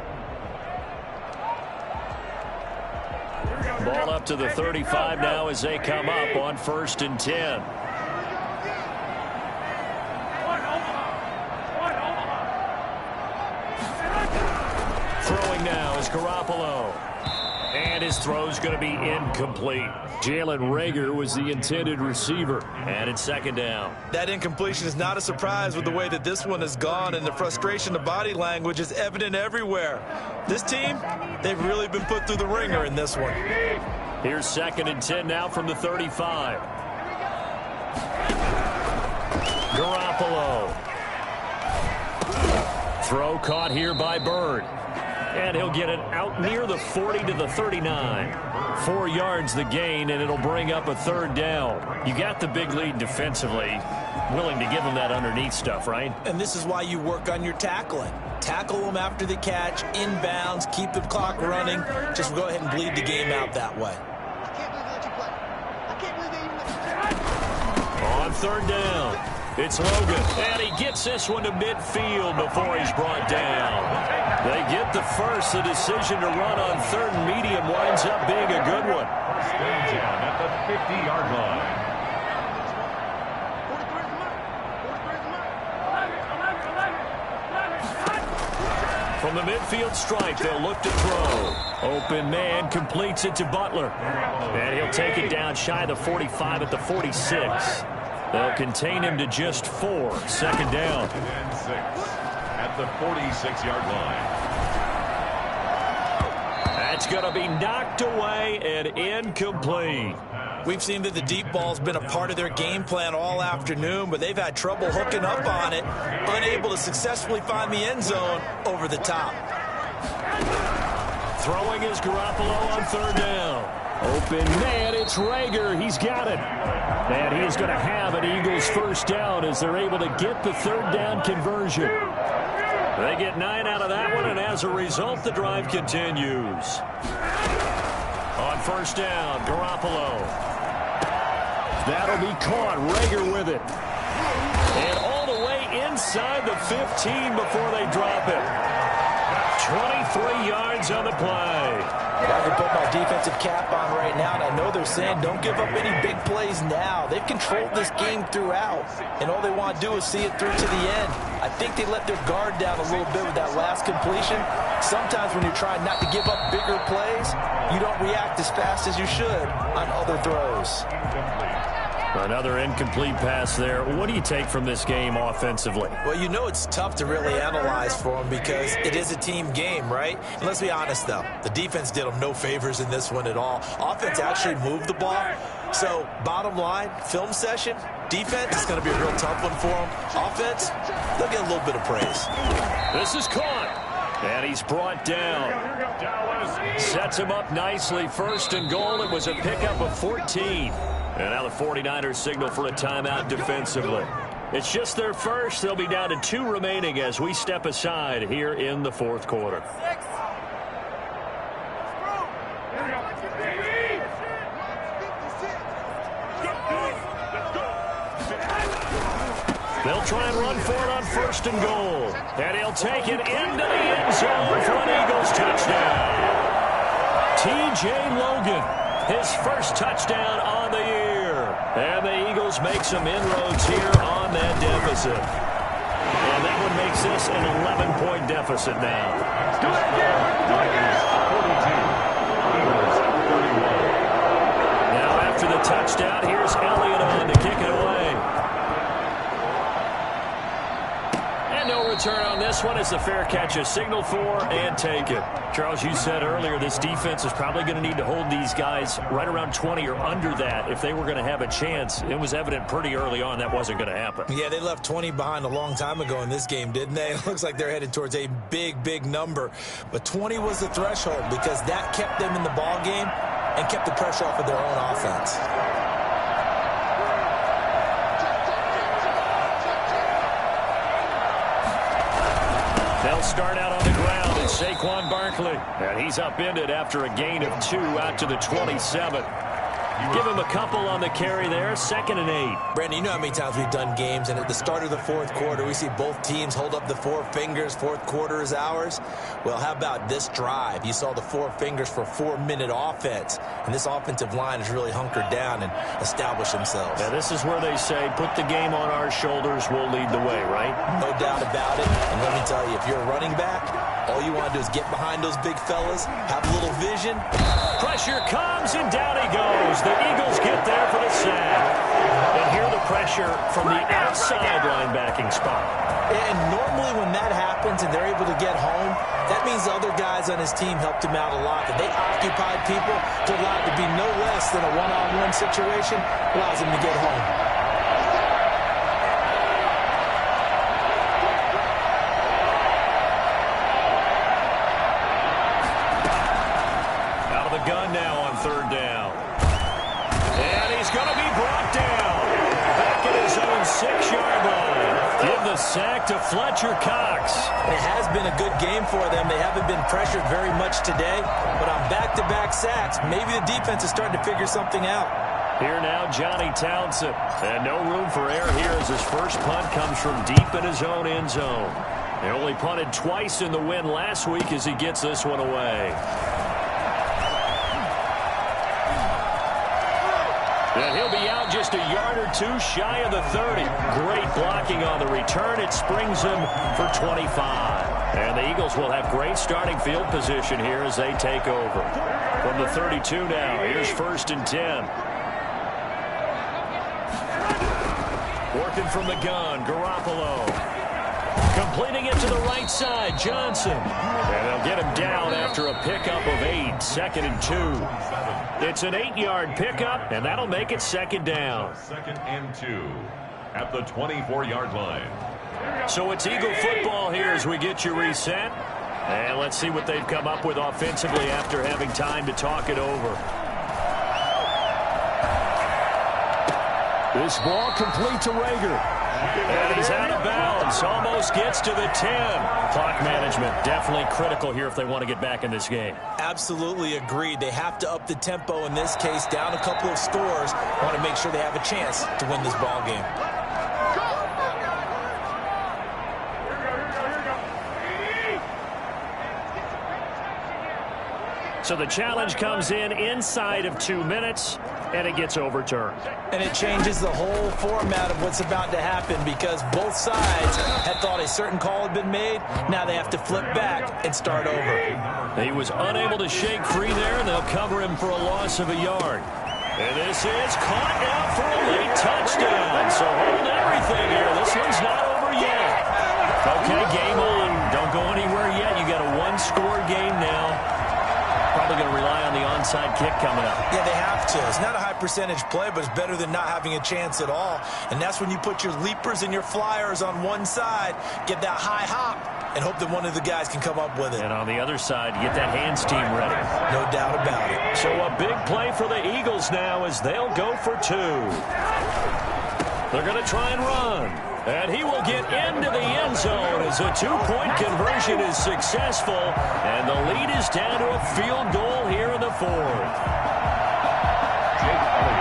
Ball up to the 35 now as they come up on 1st and 10. Throwing now is Garoppolo. And his throw's going to be incomplete. Jalen Reagor was the intended receiver. And it's 2nd down. That incompletion is not a surprise with the way that this one has gone, and the frustration of body language is evident everywhere. This team, they've really been put through the ringer in this one. Here's 2nd and 10 now from the 35. Garoppolo. Throw caught here by Bird. And he'll get it out near the 40 to the 39. 4 yards the gain, and it'll bring up a 3rd down. You got the big lead defensively. Willing to give them that underneath stuff, right? And this is why you work on your tackling. Tackle them after the catch, inbounds, keep the clock running. Just go ahead and bleed the game out that way. On 3rd down, it's Logan. And he gets this one to midfield before he's brought down. They get the first. The decision to run on 3rd and medium winds up being a good one. Stand down at the 50-yard line. From the midfield stripe, they'll look to throw. Open man completes it to Butler. And he'll take it down shy of the 45 at the 46. They'll contain him to just 4. 2nd down. And 6 at the 46-yard line. That's going to be knocked away and incomplete. We've seen that the deep ball's been a part of their game plan all afternoon, but they've had trouble hooking up on it, unable to successfully find the end zone over the top. Throwing is Garoppolo on 3rd down. Open man, it's Reagor. He's got it. And he's going to have an Eagles 1st down as they're able to get the 3rd down conversion. They get 9 out of that one, and as a result, the drive continues. On 1st down, Garoppolo. That'll be caught. Reagor with it. And all the way inside the 15 before they drop it. 23 yards on the play. I can put my defensive cap on right now, and I know they're saying don't give up any big plays now. They've controlled this game throughout, and all they want to do is see it through to the end. I think they let their guard down a little bit with that last completion. Sometimes when you're trying not to give up bigger plays, you don't react as fast as you should on other throws. Another incomplete pass there. What do you take from this game offensively? Well, you know it's tough to really analyze for them because it is a team game, right? And let's be honest, though. The defense did them no favors in this one at all. Offense actually moved the ball. So, bottom line, film session, defense is going to be a real tough one for them. Offense, they'll get a little bit of praise. This is caught. And he's brought down. Sets him up nicely. First and goal. It was a pickup of 14. And now the 49ers signal for a timeout defensively. It's just their first. They'll be down to 2 remaining as we step aside here in the fourth quarter. They'll try and run for it on first and goal. And he'll take it into the end zone for an Eagles touchdown. T.J. Logan, his first touchdown on the year. And the Eagles make some inroads here on that deficit. And that one makes this an 11-point deficit now. Do it again! Do it again! 42. Eagles 31. Now after the touchdown, here's Elliott on to kick it away. And no return on this one. It's a fair catch, a signal for, and take it. Charles, you said earlier this defense is probably going to need to hold these guys right around 20 or under that if they were going to have a chance. It was evident pretty early on that wasn't going to happen. Yeah, they left 20 behind a long time ago in this game, didn't they? It looks like they're headed towards a big, big number. But 20 was the threshold because that kept them in the ball game and kept the pressure off of their own offense. They'll start out on the ground. It's Saquon Barkley. And he's upended after a gain of 2 out to the 27. Give him a couple on the carry there. 2nd and 8. Brandon, you know how many times we've done games, and at the start of the fourth quarter, we see both teams hold up the 4 fingers. Fourth quarter is ours. Well, how about this drive? You saw the 4 fingers for 4-minute offense, and this offensive line has really hunkered down and established themselves. Now, this is where they say, put the game on our shoulders, we'll lead the way, right? No doubt about it. And let me tell you, if you're a running back, all you want to do is get behind those big fellas, have a little vision. Pressure comes, and down he goes. The Eagles get there for the sack. And here the pressure from the outside linebacking spot. And normally when that happens and they're able to get home, that means the other guys on his team helped him out a lot. That they occupied people to allow it to be no less than a one-on-one situation, allows him to get home. Gun now on 3rd down. And he's going to be brought down. Back at his own 6-yard line. Give the sack to Fletcher Cox. It has been a good game for them. They haven't been pressured very much today. But on back-to-back sacks, maybe the defense is starting to figure something out. Here now, Johnny Townsend. And no room for error here as his first punt comes from deep in his own end zone. They only punted twice in the win last week as he gets this one away. And he'll be out just a yard or 2 shy of the 30. Great blocking on the return. It springs him for 25. And the Eagles will have great starting field position here as they take over. From the 32 now, here's 1st and 10. Working from the gun, Garoppolo. Completing it to the right side, Johnson. And they'll get him down after a pickup of 8, 2nd and 2. It's an 8-yard pickup, and that'll make it 2nd down. 2nd and 2 at the 24-yard line. So it's Eagle football here as we get you reset. And let's see what they've come up with offensively after having time to talk it over. This ball complete to Rager. And he's out of bounds. Almost gets to the 10. Clock management definitely critical here if they want to get back in this game. Absolutely agreed. They have to up the tempo in this case, down a couple of scores. Want to make sure they have a chance to win this ball game. So the challenge comes in inside of 2 minutes, and it gets overturned. And it changes the whole format of what's about to happen because both sides had thought a certain call had been made. Now they have to flip back and start over. He was unable to shake free there, and they'll cover him for a loss of a yard. And this is caught out for a late touchdown. So hold everything here. This one's not over yet. Okay, game on. Don't go anywhere yet. You got a one-score game now. Probably going to rely on the onside kick coming up. Yeah, they have to. It's not a high percentage play, but it's better than not having a chance at all. And that's when you put your leapers and your flyers on one side, get that high hop, and hope that one of the guys can come up with it. And on the other side, get that hands team ready. No doubt about it. So a big play for the Eagles now as they'll go for 2. They're going to try and run. And he will get into the end zone as a 2-point conversion is successful. And the lead is down to a field goal here in the 4th.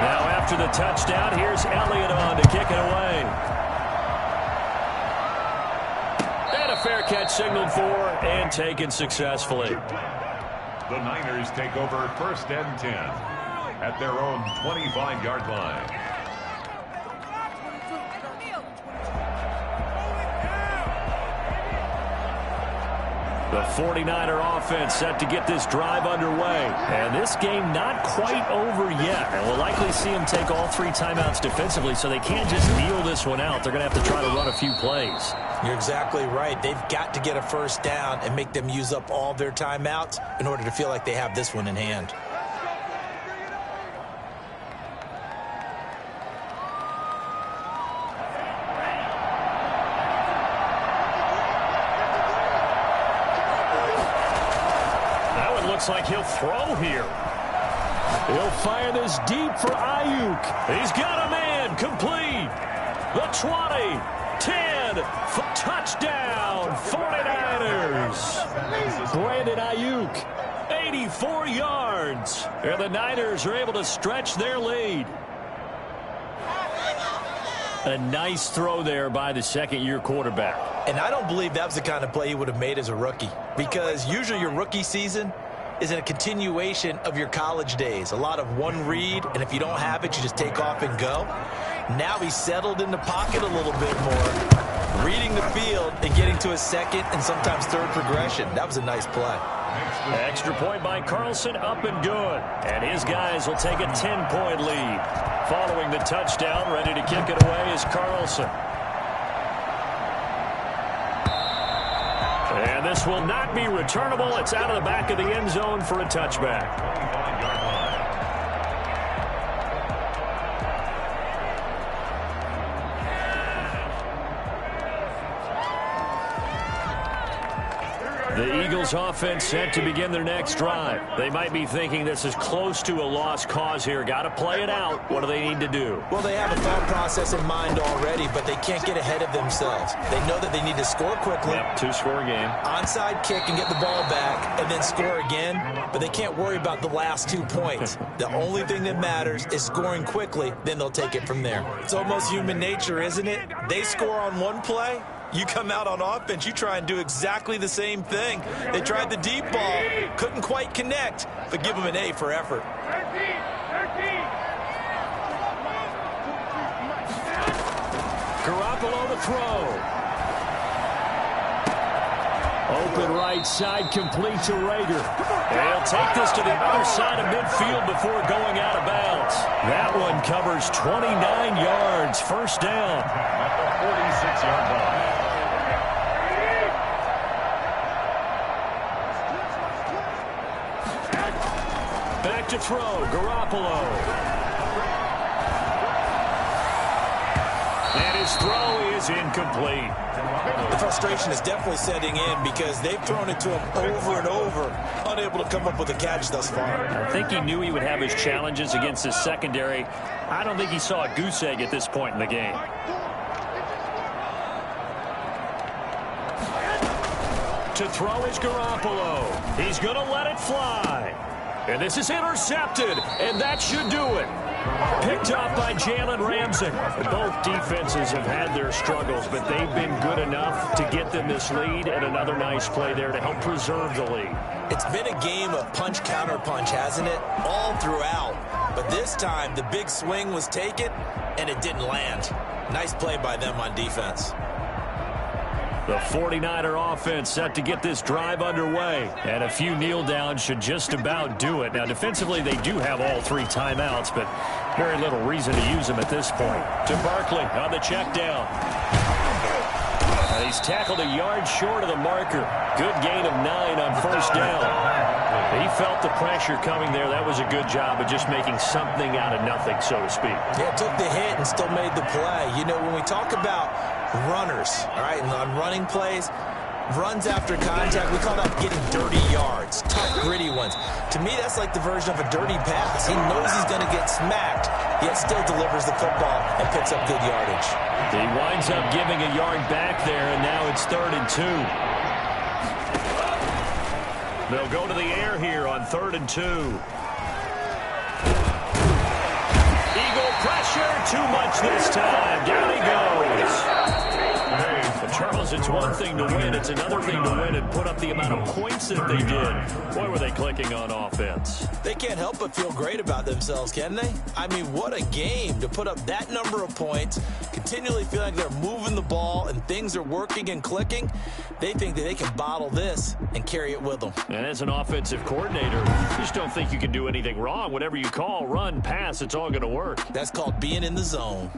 Now after the touchdown, here's Elliott on to kick it away. And a fair catch signaled for and taken successfully. The Niners take over 1st and 10 at their own 25-yard line. The 49er offense set to get this drive underway. And this game not quite over yet. And we'll likely see them take all 3 timeouts defensively, so they can't just kneel this one out. They're going to have to try to run a few plays. You're exactly right. They've got to get a first down and make them use up all their timeouts in order to feel like they have this one in hand. Looks like he'll throw here. He'll fire this deep for Ayuk. He's got a man complete. The 20, 10, touchdown, 49ers. Brandon Ayuk, 84 yards. And the Niners are able to stretch their lead. A nice throw there by the second-year quarterback. And I don't believe that was the kind of play he would have made as a rookie, because usually your rookie season is in a continuation of your college days. A lot of one read, and if you don't have it, you just take off and go. Now he's settled in the pocket a little bit more, reading the field and getting to a second and sometimes third progression. That was a nice play. Extra point by Carlson, up and good. And his guys will take a 10-point lead. Following the touchdown, ready to kick it away is Carlson. And this will not be returnable. It's out of the back of the end zone for a touchback. 25-yard line. The Eagles offense set to begin their next drive. They might be thinking this is close to a lost cause here. Got to play it out. What do they need to do? Well, they have a thought process in mind already, but they can't get ahead of themselves. They know that they need to score quickly. Yep, 2-score game. Onside kick and get the ball back and then score again, but they can't worry about the last 2 points. The only thing that matters is scoring quickly, then they'll take it from there. It's almost human nature, isn't it? They score on one play, you come out on offense, you try and do exactly the same thing. They tried the deep ball, couldn't quite connect, but give them an A for effort. Garoppolo to throw. Open right side, complete to Rager. They'll take this to the other side of midfield before going out of bounds. That one covers 29 yards, first down. At the 46-yard line. Back to throw, Garoppolo. And his throw is incomplete. The frustration is definitely setting in because they've thrown it to him over and over, unable to come up with a catch thus far. I think he knew he would have his challenges against his secondary. I don't think he saw a goose egg at this point in the game. To throw is Garoppolo. He's going to let it fly. And this is intercepted, and that should do it. Picked off by Jalen Ramsey. Both defenses have had their struggles, but they've been good enough to get them this lead, and another nice play there to help preserve the lead. It's been a game of punch-counter-punch, hasn't it? All throughout. But this time, the big swing was taken, and it didn't land. Nice play by them on defense. The 49er offense set to get this drive underway. And a few kneel downs should just about do it. Now, defensively, they do have all 3 timeouts, but very little reason to use them at this point. To Barkley on the check down. And he's tackled a yard short of the marker. Good gain of 9 on first down. He felt the pressure coming there. That was a good job of just making something out of nothing, so to speak. Yeah, took the hit and still made the play. You know, when we talk about runners, all right, and on running plays, runs after contact, we call that getting dirty yards, tough, gritty ones. To me, that's like the version of a dirty pass. He knows he's going to get smacked, yet still delivers the football and picks up good yardage. He winds up giving a yard back there, and now it's 3rd and 2. They'll go to the air here on 3rd and 2. Eagle pressure, too much this time. Down he goes. But Charles, it's one thing to win. It's another thing to win and put up the amount of points that they did. Boy, were they clicking on offense. They can't help but feel great about themselves, can they? I mean, what a game to put up that number of points, continually feel like they're moving the ball and things are working and clicking. They think that they can bottle this and carry it with them. And as an offensive coordinator, you just don't think you can do anything wrong. Whatever you call, run, pass, it's all going to work. That's called being in the zone.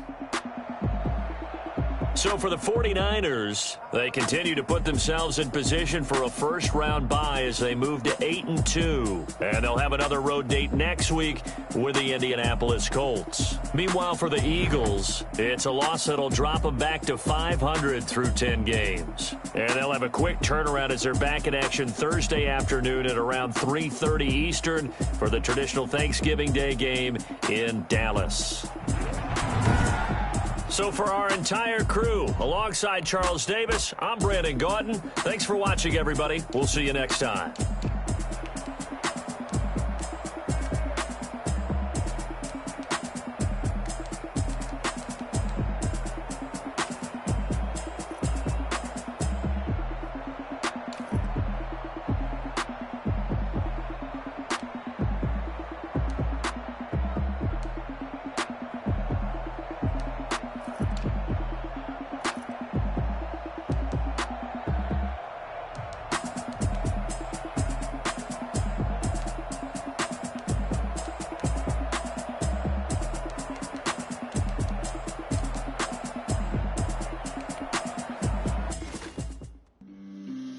So for the 49ers, they continue to put themselves in position for a first-round bye as they move to 8-2. And they'll have another road date next week with the Indianapolis Colts. Meanwhile, for the Eagles, it's a loss that'll drop them back to 500 through 10 games. And they'll have a quick turnaround as they're back in action Thursday afternoon at around 3:30 Eastern for the traditional Thanksgiving Day game in Dallas. So for our entire crew, alongside Charles Davis, I'm Brandon Gaudin. Thanks for watching, everybody. We'll see you next time.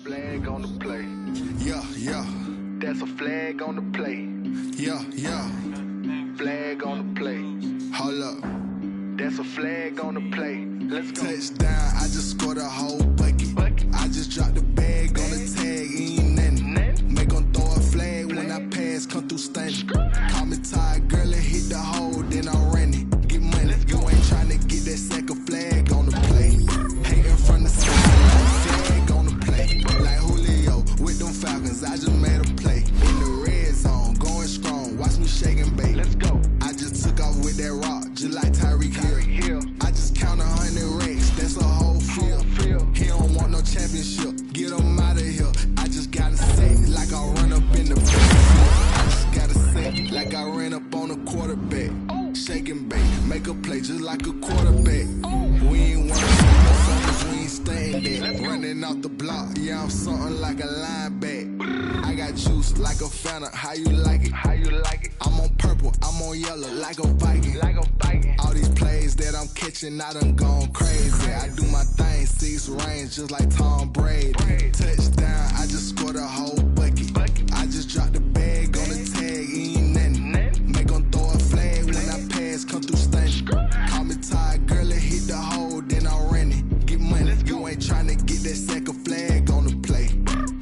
Flag on the play. Yeah, yeah. That's a flag on the play. Yeah, yeah. Flag on the play. Hold up. That's a flag on the play. Let's go. Touchdown, I just scored a whole bucket. I just dropped the bag on the tag, ain't nothing. Make them throw a flag when I pass, come through stunning. Call me tired, girl, and hit the hole, then I ran it. Get money, you ain't trying to get that second flag on the play. Hating from the side, like flag on the play. Like Julio with them Falcons, I just made a play. In the red zone, going strong, watch me shake and bake. Let's go. I just took off with that rock, just like Tyreek Hill. I just count 100 racks, that's a whole field. He don't want no championship, get him out of here. I just gotta say, like I run up in the backfield. I just gotta say, like I ran up on a quarterback. Shake and bake, make a play just like a quarterback. We ain't one of we ain't staying there. Running out the block, yeah, I'm something like a linebacker. I got juice like a Fanta, how you like it? How you like it? I'm on purple, I'm on yellow, like a Viking. Like a Viking. All these plays that I'm catching, I done gone crazy. I do my thing, 6 range, just like Tom Brady. Touchdown, I just scored a whole bucket. I just dropped the bag on the tag, ain't nothing. Make them throw a flag when I pass, come through stunning. Call me tired, girl, and hit the hole, then I ran it. Get money, you ain't trying to get that second flag on the play.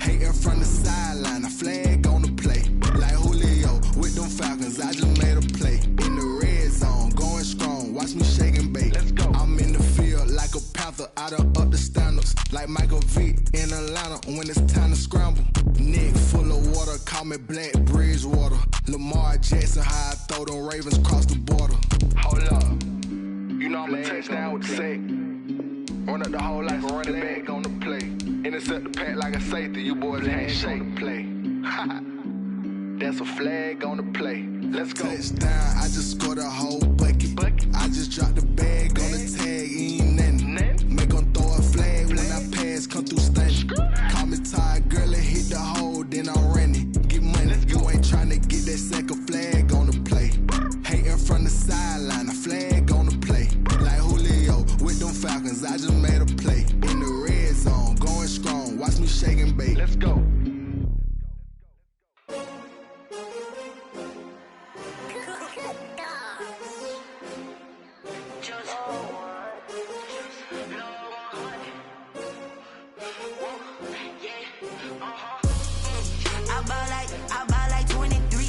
Hating from the sideline, a flag on the play. Like Julio with them Falcons, I just made a play. In the red zone, going strong, watch me shake and bake. Let's go. I'm in the field like a panther, I done up the standards. Like Michael Vick in Atlanta when it's time to scramble. Neck full of water, call me Black Bridgewater. Lamar Jackson, how I throw them Ravens across the border. Hold up. You know I'm a touchdown with the sack. Run up the whole life and running back on the play. Intercept the pack like a safety, you boys can't shake the play. That's a flag on the play. Let's go. Touchdown, I just scored a whole bucket. I just dropped the bag on the tag, ain't nothing. Make them throw a flag when I pass, come through stunning. Call me tired, girl, and hit the hole, then I'm running. Get money, you ain't tryna get that second flag on the play. Hating from the sideline, a flag on the play. Like Julio with them Falcons, I just made a play. In the red zone, going strong, watch me shake and bake. Let's go. I buy like 23.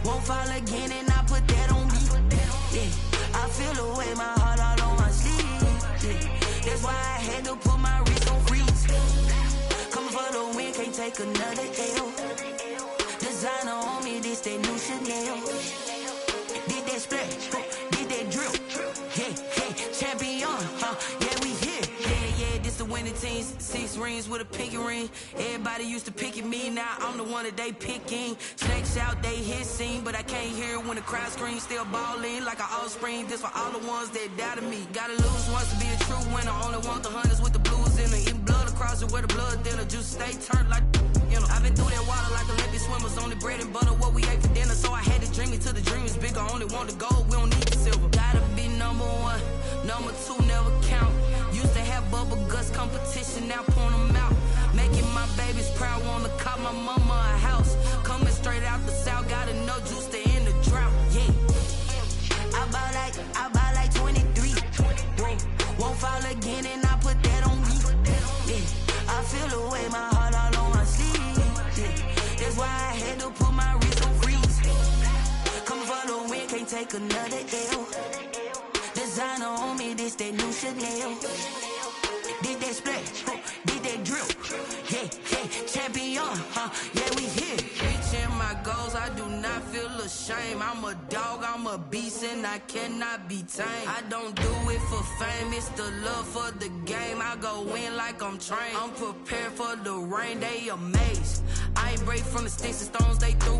Won't fall again and I put that on me. Yeah, I feel the way my heart all on my sleeve. Yeah, that's why I had to put my wrist on freeze. Coming for the win, can't take another L. Designer on me, this that new Chanel. Did that splash, did that drill. Yeah, champion, yeah, we here. Yeah, this the winning team. 6 rings with a pinky ring. Everybody used to pick at me, now I'm the one that they picking. Snakes out, they hit scene, but I can't hear it when the crowd screams. Still balling like an offspring. This for all the ones that doubted me. Gotta lose once to be a true winner. Only want the hunters with the blues in it. Eating blood across it where the blood thinner. Just stay turned like, you know. I've been through that water like Olympic swimmers. Only bread and butter, what we ate for dinner. So I had to dream it till the dream is bigger. Only want the gold, we don't need the silver. Gotta be number 1, number 2 never count. Used to have bubble guts competition, now point them out. Making my babies proud, wanna call my mama a house. Coming straight out the south, got enough juice to end the drought. Yeah, I buy like 23. Won't fall again and I put that on me. Yeah, I feel the way my heart all on my sleeve. Yeah, that's why I had to put my wrist on freeze. Coming for the win, can't take another L. Designer on me, this that new Chanel. Did that splash, did that drill. Yeah, champion, yeah, we here. Reaching my goals, I do not feel ashamed. I'm a dog, I'm a beast, and I cannot be tamed. I don't do it for fame, it's the love for the game. I go in like I'm trained. I'm prepared for the rain, they amazed. I ain't break from the sticks and stones they threw.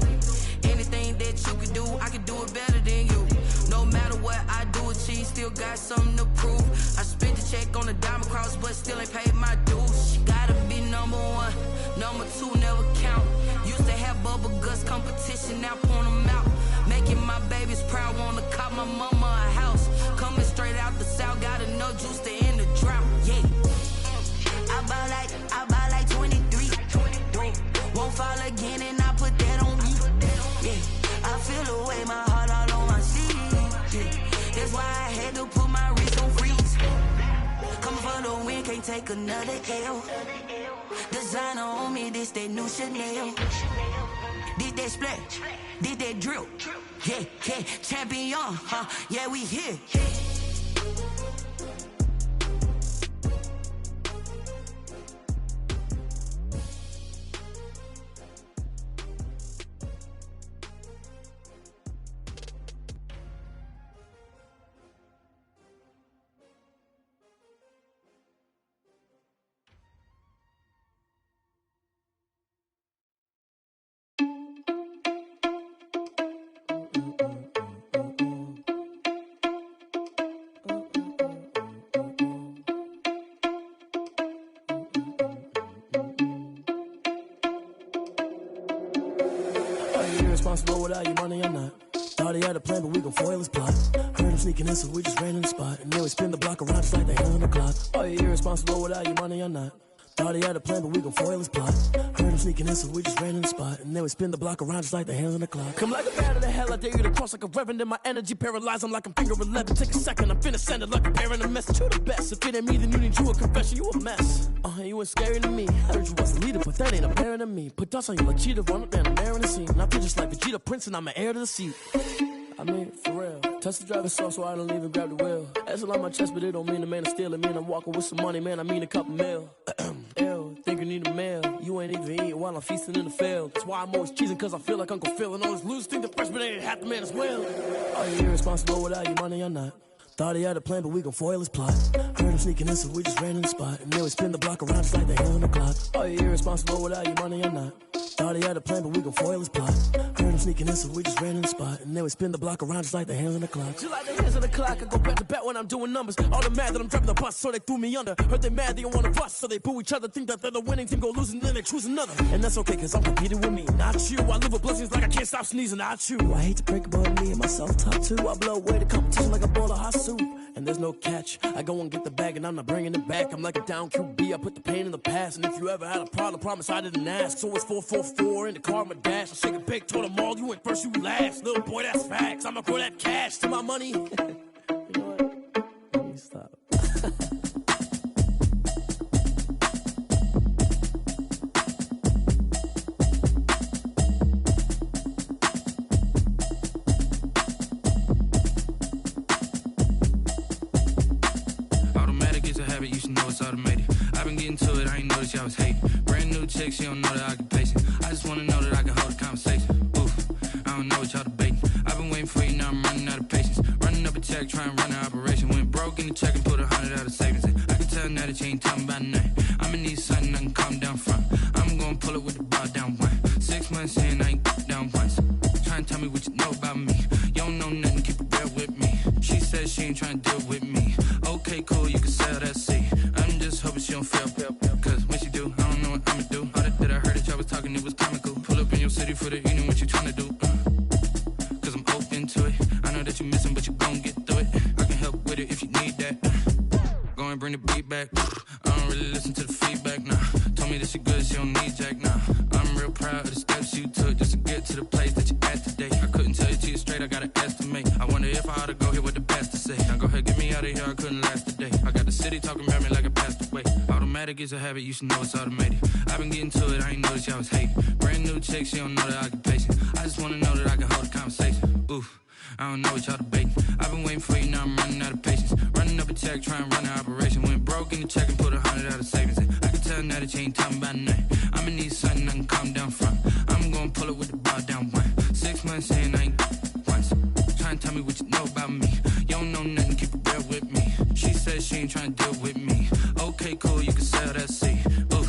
Anything that you can do, I can do it better than you. No matter what I do, achieve, still got something to prove. I spent the check on the diamond cross, but still ain't paid my dues. Gotta be number 1, number 2 never count. Used to have bubble guts competition, now point them out. Making my babies proud, wanna call my mama a house. Coming straight out the south, got enough juice to end the drought. Yeah, I buy like 23. Won't fall again and I put that on me. Yeah, I feel the way my heart all on my sleeve. Yeah, that's why I had to put my wrist on freeze. Coming for the win, can't take another L. Designer on me, this that new Chanel. Did that splash, did that drill. Yeah, champion, yeah, we here. Irresponsible without your money, I'm not. Thought he had a plan, but we gon' foil his plot. Heard him sneaking in, so we just ran in the spot. And then we spin the block around just like the hand on the clock. Are you irresponsible without your money, I'm not. Thought he had a plan, but we gon' foil his plot. Heard him sneaking in, so we just ran in the spot. And then we spin the block around just like the hands on the clock. Come like a bat of the hell, I dare you to cross like a reverend. In my energy paralyzed, I'm like I'm finger 11. Take a second, I'm finna send it like a parent a message. You the best, if it ain't me, then you need you a confession. You a mess, you ain't scary to me. I heard you was a leader, but that ain't apparent to me. Put dust on you like cheetah, run up down the air in the scene. And I feel just like Vegeta Prince, and I'm an heir to the seat. I mean, for real. Touch the driver's soft, so I don't even grab the wheel. That's a lot on my chest, but it don't mean the man is stealing. Man, I'm walking with some money, man, I mean a couple mil. Ew, thinking you need a meal. You ain't even eating while I'm feasting in the field. That's why I'm always cheesing, cause I feel like Uncle Phil. And all those losers think the freshman ain't half the man as well. Are you irresponsible without your money or not? Thought he had a plan, but we gon' foil his plot. Heard him sneaking in, so we just ran in the spot. And then we spin the block around just like the hand on the clock. Are you irresponsible without your money or not? Thought he had a plan, but we gon' foil his plot. Heard him sneaking in, so we just ran in the spot. And then we spin the block around just like the hands on the clock. Just like the hands on the clock, I go back to back when I'm doing numbers. All the mad that I'm driving the bus, so they threw me under. Heard they mad, they don't wanna bust, so they boo each other. Think that they're the winning team, go losing, then they choose another. And that's okay, cause I'm competing with me, not you. I live with blessings like I can't stop sneezing, not you. I hate to break about me and my self-talk too. I blow away the competition like a bowl of hot soup. And there's no catch. I go and get the bag and I'm not bringing it back. I'm like a down QB, I put the pain in the past. And if you ever had a problem, promise I didn't ask. So it's 444 in the car, my dash. I shake a big, told them all, you went first, you last. Little boy, that's facts. I'ma grow that cash to my money. You know what? Let me stop. You should know it's automated. I've been getting to it, I ain't noticed y'all was hating. Brand new chick, she don't know that I can place it. I just wanna know that I can hold a conversation. Oof, I don't know what y'all debating. I've been waiting for you, now I'm running out of patience. Running up a check, trying to run an operation. Went broke in the check and put 100 out of savings in. I can tell now that you ain't talking about nothing. I'ma need something I can calm down from. I'm gonna pull it with the bar down one. 6 months in, I ain't down once. Trying to tell me what you know about me. You don't know nothing, keep it real with me. She says she ain't trying to deal with me. Okay, cool, you can sell that seat. I'm just hoping she don't fail. Cause when she do, I don't know what I'ma do. All that I heard that y'all was talking, it was comical. Pull up in your city for the evening, what you tryna do? Cause I'm open to it. I know that you missing, but you gon' get through it. I can help with it if you need that. Go and bring the beat back. I don't really listen to the feedback, nah. Told me that she good, she don't need jack, nah. I'm real proud of the steps you took just to get to the place that you at today. I couldn't tell you to you straight, I gotta estimate. I wonder if I ought to go here with the best to say. Now go ahead, get me out of here, I couldn't last today. I got the city talking about me like I passed away. Automatic is a habit, you should know it's automated. I've been getting to it, I ain't noticed y'all was hating. Brand new chick, she don't know that I can patient. I just wanna know that I can hold a conversation. Oof, I don't know what y'all debating. I've been waiting for you, now I'm running out of patience. Running up a check, trying to run an operation. Went broke in the check and put 100 out of savings in. I can tell now that you ain't talking about nothing. I'ma need something I can calm down from. I'm gonna pull it with the bar down one. 6 months in, I ain't once. Trying to tell me what you know about me. You don't know nothing, keep it real with me. She says she ain't trying to deal with me. Okay, cool, you can sell that seat. Ooh,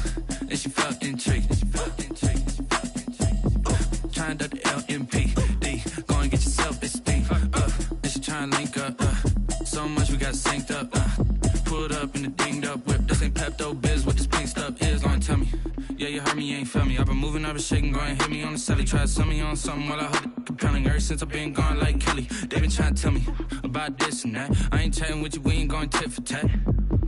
and she felt intrigued. Trying to the LMPD. Go and get yourself esteem. And she trying to link up. So much we got synced up. Pulled up in the dinged up whip. This ain't Pepto-Biz, what this pink stuff is. Long tell me. Yeah, you heard me, you ain't feel me. I've been moving, I've been shaking, go and hit me on the celly. Try to sell me on something while I hold it compelling. Ever since I've been gone like Kelly, they been trying to tell me about this and that. I ain't chatting with you, we ain't going tit for tat.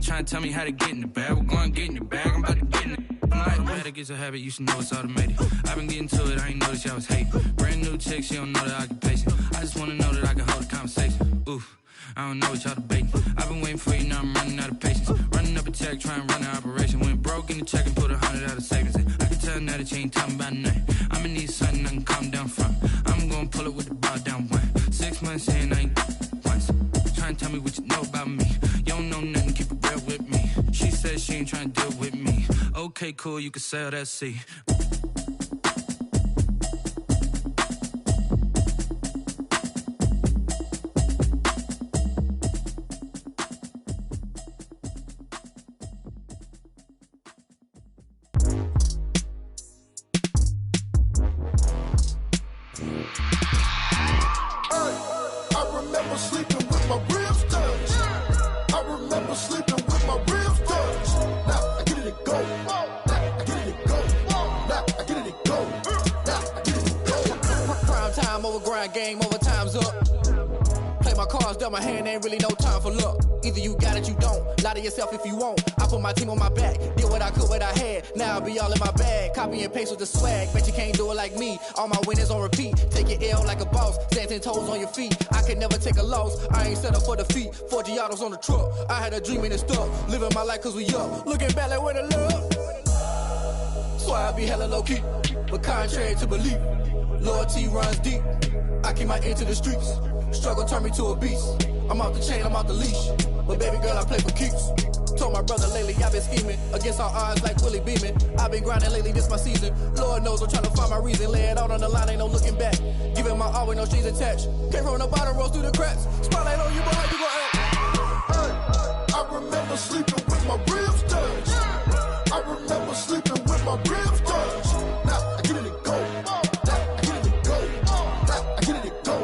Trying to tell me how to get in the bag. We're going to get in the bag, I'm about to get in it. Automatic is a habit, you should know it's automated. I've been getting to it, I ain't noticed y'all was hating. Brand new chick, she don't know the occupation. I just wanna know that I can hold a conversation. Oof, I don't know what y'all debating. I've been waiting for you, now I'm running out of patience. Running up a check, trying to run an operation. Went broke in the check and put 100 out of savings in. I can tell now that you ain't talking about nothing. I'ma need something I can calm down from. I'm gonna pull it with the bar down one. 6 months in, I ain't once. Trying to tell me what you know about me. You don't know nothing, keep it real with me. She says she ain't trying to deal with me. Okay, cool, you can sell that seat. Game over, time's up. Play my cards, dealt my hand, ain't really no time for luck. Either you got it, you don't. Lie to yourself if you won't. I put my team on my back, did what I could, what I had. Now I'll be all in my bag. Copy and paste with the swag. Bet you can't do it like me. All my winners on repeat. Take your L like a boss. Stand 10 toes on your feet. I can never take a loss. I ain't set up for defeat. 4 Giottos on the truck. I had a dream and it's stuck. Living my life cause we up. Looking back like where the love. So I be hella low key. But contrary to belief, loyalty runs deep. I keep my ear to the streets. Struggle turned me to a beast. I'm off the chain, I'm off the leash. But baby girl, I play for keeps. Told my brother lately I've been scheming against all odds like Willie Beeman. I've been grinding lately, this my season. Lord knows I'm trying to find my reason. Lay it out on the line, ain't no looking back. Giving my all with no strings attached. Came from the bottom, rose through the cracks. Spotlight on you, boy, how you gon' act? I remember sleeping with my ribs touched. I remember sleeping with my ribs touched. Now I get it and go. Now I get it and go. Now I get it and go.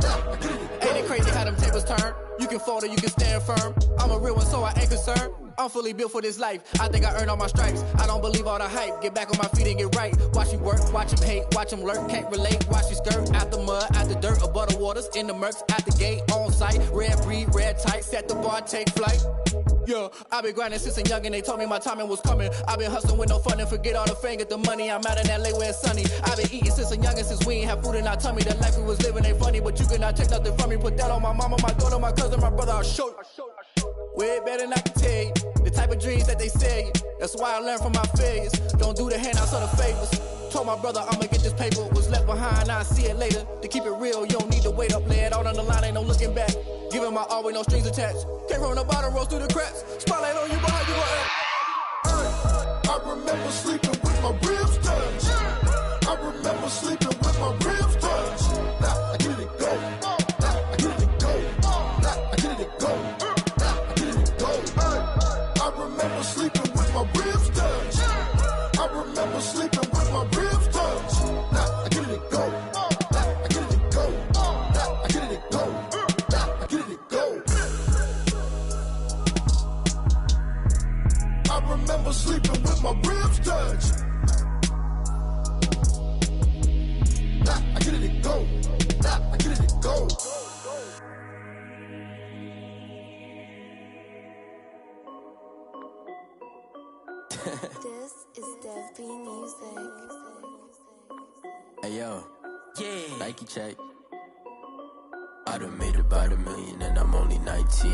Now I get it and go. Ain't it crazy how them tables turn? You can fold or you can stand firm. I'm a real one, so I ain't concerned. I'm fully built for this life. I think I earned all my stripes. I don't believe all the hype. Get back on my feet and get right. Watch you work, watch him hate, watch him lurk. Can't relate, watch you skirt. Out the mud, out the dirt, above the waters, in the murks, at the gate, on site. Red breed, red tight, set the bar, take flight. Yeah, I've been grinding since a youngin'. They told me my timing was coming. I've been hustling with no fun and forget all the fame, get the money. I'm out in LA where it's sunny. I've been eating since a youngin', since we ain't have food in our tummy. The life we was living ain't funny, but you cannot take nothing from me. Put that on my mama, my daughter, my cousin, my brother, I'll show you. Way better than I can tell you. The type of dreams that they sell you. That's why I learned from my failures. Don't do the handouts or the favors. Told my brother I'ma get this paper. Was left behind, I'll see it later. To keep it real, you don't need to wait up. Lay it out on the line, ain't no looking back. Giving my all with no strings attached. Came from the bottom, rose through the cracks. Spotlight on you, boy, how you gon' act? I remember sleeping with my ribs touched. I remember sleeping with my ribs touched. Now I get it and go. Now I get it and go. Now I get it and go. Now I get it and go. I remember sleeping with my ribs touched. I remember sleeping with my ribs touched. Now I get it and go. Now I get it and go. Now I get it and go. Now I get it and go. I remember sleeping with my ribs touched. Now I get it and go. Now I get it and go. This is Dev B Music. Hey yo, yeah. Nike check. I done made about $1 million and I'm only 19.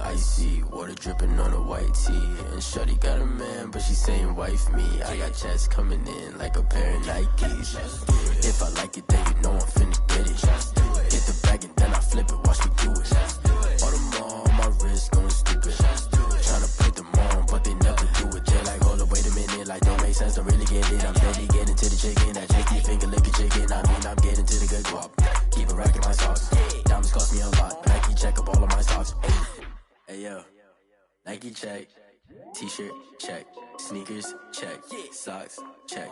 Icy water dripping on a white tee. And shawty got a man, but she saying wife me. I got checks coming in like a pair of Nikes. If I like it, then you know I'm finna get it. Hit the bag and then I flip it, watch me do it. All them on my wrist going stupid. Tryna put them on, but they never do it. They're like, hold up, wait a minute, like don't make sense, don't really get it. I'm steady getting to the chicken, that cheeky finger licking chicken. I mean, I'm getting to the good guap. Keep it racking my socks. Diamonds cost me a lot. Nike check up all of my stocks. Hey yo, Nike check. T-shirt check. Sneakers check. Socks check.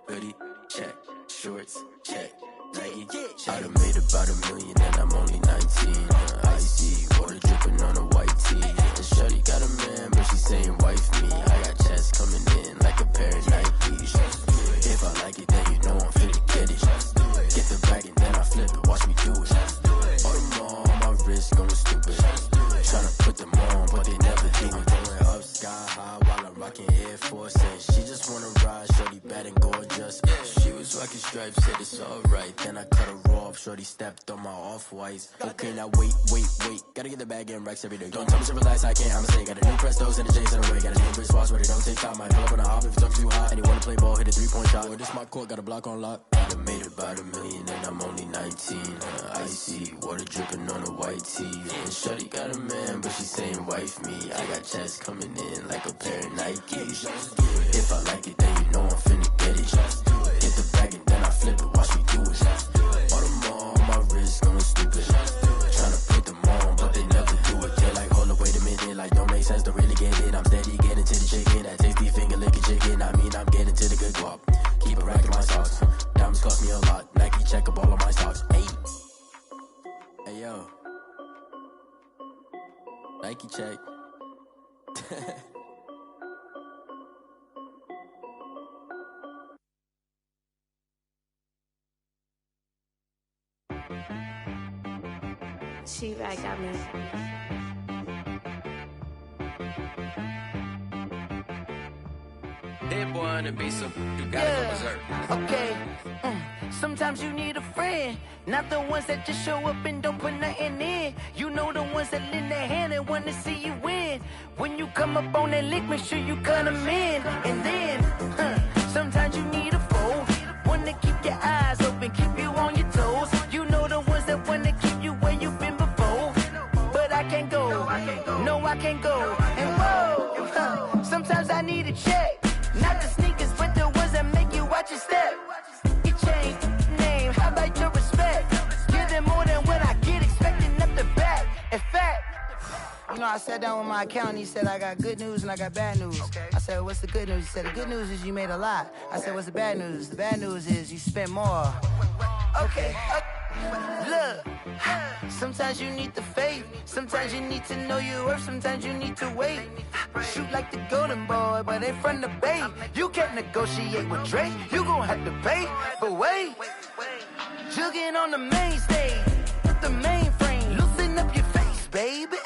Hoodie check. Shorts check. Nike check. I done made about $1 million and I'm only 19. Icy water dripping on a white tee. And shawty got a man, but she saying wife me. I got checks coming in like a pair of Nikes. If I like it, then you know I'm finna get it. Get the bag and then I flip it, watch me do it. All them on my wrist going stupid. Tryna put them on, but they never do it. Going up sky high while I'm rocking Air Force. And she just wanna ride, shorty bad and gorgeous. She was rocking stripes, said it's alright. Then I cut her off, shorty stepped on my off-whites. Okay, now wait. Gotta get the bag and racks every day. Don't tell me to relax, I can't, I'ma say. Got a new Prestos and a J's in the way. Got a new wristwatch where they don't take time. Might pull up on a hop if it's too hot. And you wanna play ball, hit a 3-point shot. Well, this my court, got a block on lock. I done made about $1 million and I'm only 19. Icy water dripping on a white tee. And shawty got a man, but she saying wife me. I got checks coming in like a pair of Nikes. If I like it, then you know I'm finna get it. Hit the bag and then I flip it, watch me do it. All them on my wrist going stupid. Tryna put them on, but they never do it. They're like, hold up, wait a minute, like don't make sense, don't really get it. I'm steady getting to the chicken, that tasty finger licking chicken. I mean, I'm getting to the good guap. Keep it racking my socks. Diamonds cost me a lot. Nike check up all of my stocks. Hey yo, Nike check. She right got me. That boy on the beat, so you gotta go berserk. Okay. Sometimes you need a friend, not the ones that just show up and don't put nothing in. You know the ones that lend their hand and want to see you win. When you come up on that lick, make sure you cut them in. And then, sometimes you need a foe, one to keep your eyes open, keep you on your toes. You know the ones that want to keep you where you've been before. But I can't go, no I can't go. And whoa, I sat down with my accountant. He said, I got good news and I got bad news. Okay. I said, what's the good news? He said, the good news is you made a lot. I said, what's the bad news? The bad news is you spent more. Okay. Look, sometimes you need the faith. Sometimes you need to know your worth. Sometimes you need to wait. Shoot like the golden boy, but ain't from the bay. You can't negotiate with Drake. You gon' have to pay. But wait, jugging on the main stage with the mainframe. Loosen up your face, baby.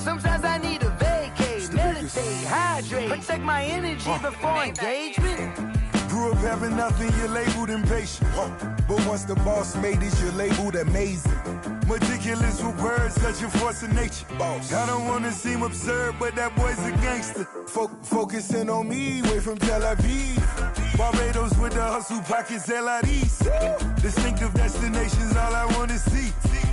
Sometimes I need a vacate, meditate, hydrate, protect my energy before engagement. Grew up having nothing, you're labeled impatient. But once the boss made it, you're labeled amazing. Meticulous with words, such a force of nature. I don't wanna seem absurd, but that boy's a gangster. Focusing on me, way from Tel Aviv. Barbados with the hustle pockets, LRDs. Distinctive destinations, all I wanna see.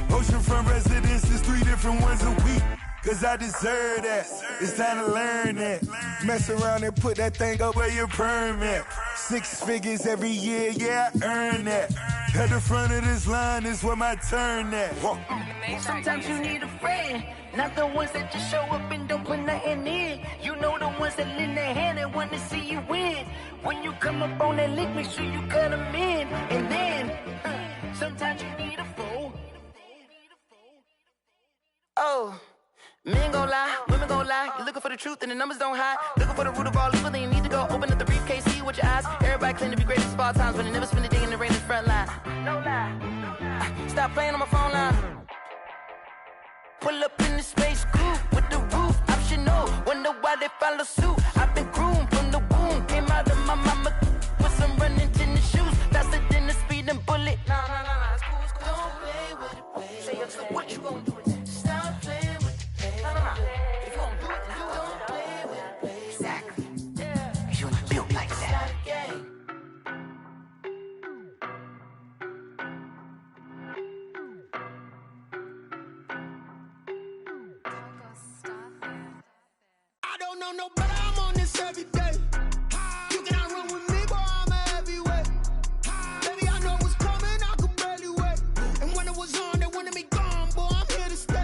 Oceanfront residences, 3 different ones a week. Cause I deserve that, it's time to learn that. Mess around and put that thing up where your permit. 6 figures every year, yeah, I earn that. At the front of this line is where my turn at. Sometimes you need a friend, not the ones that just show up and don't put nothing in. You know the ones that lend their hand and want to see you win. When you come up on that link, make sure you cut them in. And then, sometimes you need a fool. Oh. Men gon' lie, women gon' lie. You're looking for the truth and the numbers don't hide. Looking for the root of all evil, then you need to go open up the briefcase, see with your eyes. Everybody claim to be greatest of all times, but they never spend a day in the rain in the front line. No lie. Stop playing on my phone line. Pull up in the space coupe with the roof optional. Wonder why they follow suit. I've been groomed from the womb. Came out of my mama with some running tennis shoes. Faster than the speeding bullet. Nah, it's cool, it's cool. Don't play with it, baby. Say what you gon' do? Stop playing. If you don't do it, then you don't play with it, baby. Exactly. Yeah. You ain't built like that. I don't know no better, I'm on this every day. You cannot run with me, boy, I'm a heavyweight. Baby, I know what's coming, I could barely wait. And when it was on, they wanted me gone, boy, I'm here to stay.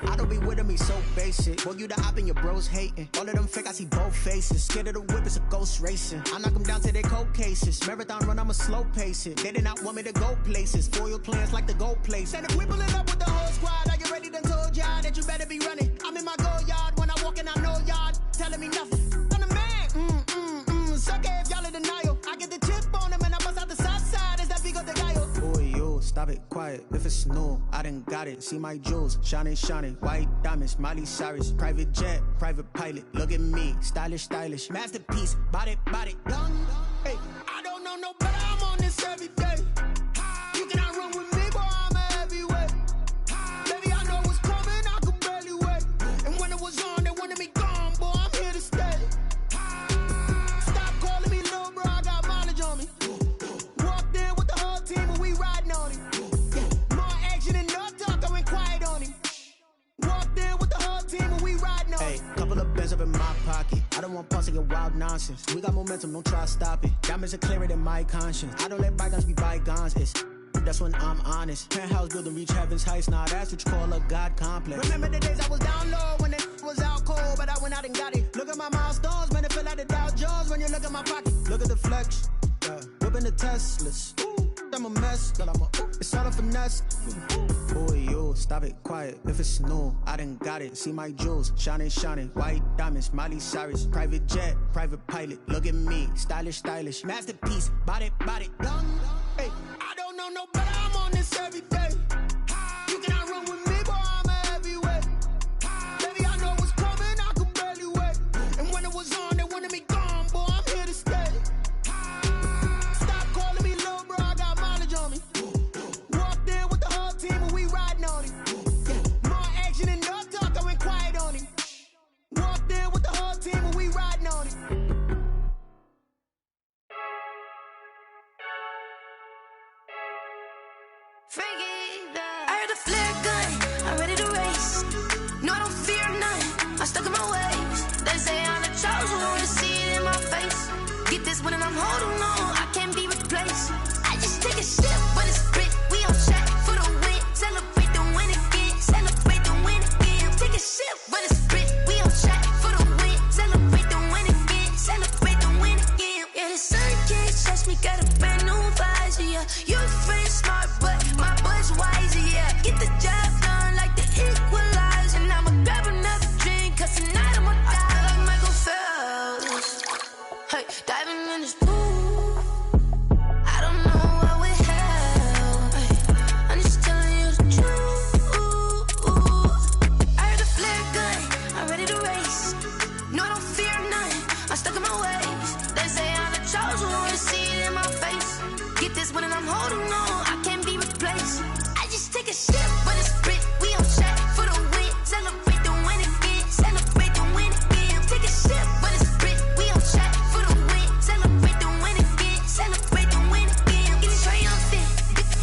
I don't be with me so basic. Boy, you the op and your bros hating. All of them fake, I see both faces. Scared of the whip, it's a ghost racing. I knock them down to their cold cases. Marathon run, I'ma slow pace it. They did not want me to go places. Foil plans like the gold place. And if we pulling up with the whole squad, are you ready? Done told y'all that you better be running. I'm in my go yard. When I walk in, I know y'all telling me nothing. I'm the man. Suck it if y'all in denial. I get the chip on them and I bust out the south side. Is that Vigo de Gallo? Boy, yo, stop it, quiet. If it's new, I done got it. See my jewels, shining, shining. White diamonds, Miley Cyrus. Private jet, private pilot. Look at me, stylish, stylish. Masterpiece, body, done. Hey, I don't know no better, I'm on this every day. You cannot run with me, boy, I'm a heavyweight. Baby, I know what's coming, I could barely wait. And when it was on, they wanted me gone, boy, I'm here to stay. Stop calling me little bro, I got mileage on me. Walked in with the whole team and we riding on him. More action and no talk, I went quiet on him. Walked in with the whole team and we riding on him. Hey, couple of bands up in my pocket. I don't want pause to get wild nonsense. We got momentum, don't try to stop it. Diamonds are clearer than my conscience. I don't let bygones be bygones. It's that's when I'm honest. Penthouse building reach heaven's heights. Nah, that's what you call a God complex. Remember the days I was down low when it was out cold, but I went out and got it. Look at my milestones, man, it feel like the Dow Jones when you look at my pocket. Look at the flex, whipping the Teslas. I'm a mess, but it's all a finesse. Boy, yo, stop it, quiet. If it's new, I done got it. See my jewels, shining, shining. White diamonds, Miley Cyrus. Private jet, private pilot. Look at me, stylish, stylish. Masterpiece, body, done. Hey, I don't know no better, I'm on this every day. You cannot run with me, boy, I'm a heavyweight. Baby, I know what's coming, I could barely wait. And when it was on, they wanted me gone, boy, I'm here to stay. Stop calling me little bro, I got mileage on me. Walked in with the whole team and we riding on him. More action and no talk, I went quiet on him. Walked in with the whole team and we riding on him. I heard the flare gun, I'm ready to race. No, I don't fear none, I'm stuck in my ways. You pretty smart, but my butt's wiser, yeah. Get the job done like the equalizer. And I'ma grab another drink, cause tonight I'ma die like Michael Phelps. Hey, diving in this pool, I don't know what would help. Hey, I'm just telling you the truth. I heard the flare gun, I'm ready to race. No, I don't fear nothing, I'm stuck in my ways. They say I'm the chosen one, see it in my face. Get this one and I'm holding on, I can't be replaced. I just take a sip, but it's Brit, we on track for the win. Celebrate the win again, celebrate the win again. Take a sip, but it's Brit, we on track for the win. Celebrate the win again, celebrate the win again. Get it triumphant,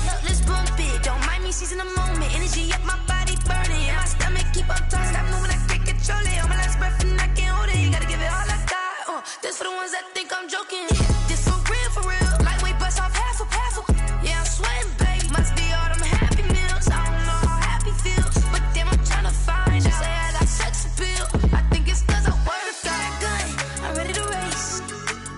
look, let's bump it. Don't mind me seizing the moment, energy up my body burning. And my stomach keep up talking, stop moving, I can't control it. On my last breath and I can't hold it, you gotta give it all I got. This for the ones that think I'm joking. This for real, lightweight bust off half a. Yeah, I'm sweating, babe, must be all them happy meals. I don't know how happy feels, but damn, I'm tryna find out. Say I got sex appeal, I think it's cause I work. Got a gun, I'm ready to race.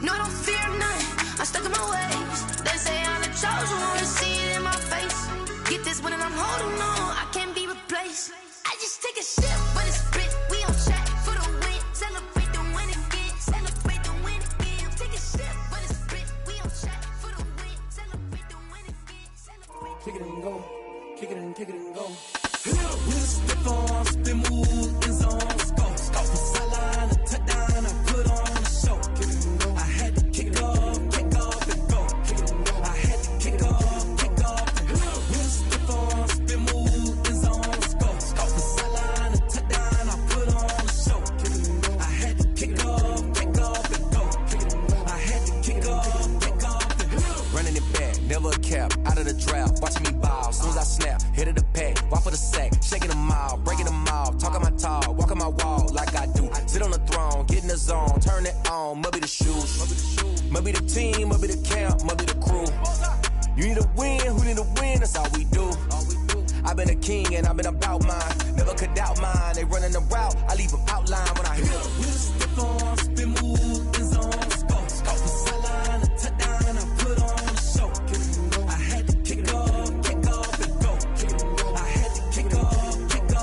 No, I don't fear nothing, I'm stuck in my ways. They say I'm the chosen one, see it in my face. Get this one and I'm holding on, I can't be replaced. I just take a sip, but it's Brit, we on track for the win. Celebrate the win again, celebrate the win again. Take a sip, but it's Brit, we on track for the win. Celebrate the win again, celebrate. Kick it and go, kick it and go. We'll step on, spin, move, in zone, scope. From sideline to touchdown, I put on a show. I had to kick off and go. I had to kick off and go. We'll step on, spin, move, in zone, scope. From sideline to touchdown, I put on a show. I had to kick off and go. I had to kick off and go. Running it back, never a cap, out of the draft, watching me ball, soon as I snap, hit of the pack, walk for the sack, shaking them all, breaking them all, talking my talk, walking my wall like I do, sit on the throne, get in the zone, turn it on, must be the shoes, must be the team, must be the camp, must be the crew, you need a win, who need a win, that's all we do, I've been a king and I've been about mine, never could doubt mine, they running the route, I leave them outline when I hit them. We'll step on, spin, move, in zone, scope from sideline to touchdown, I put on a show. I had to kick off and go. I had to kick off and go.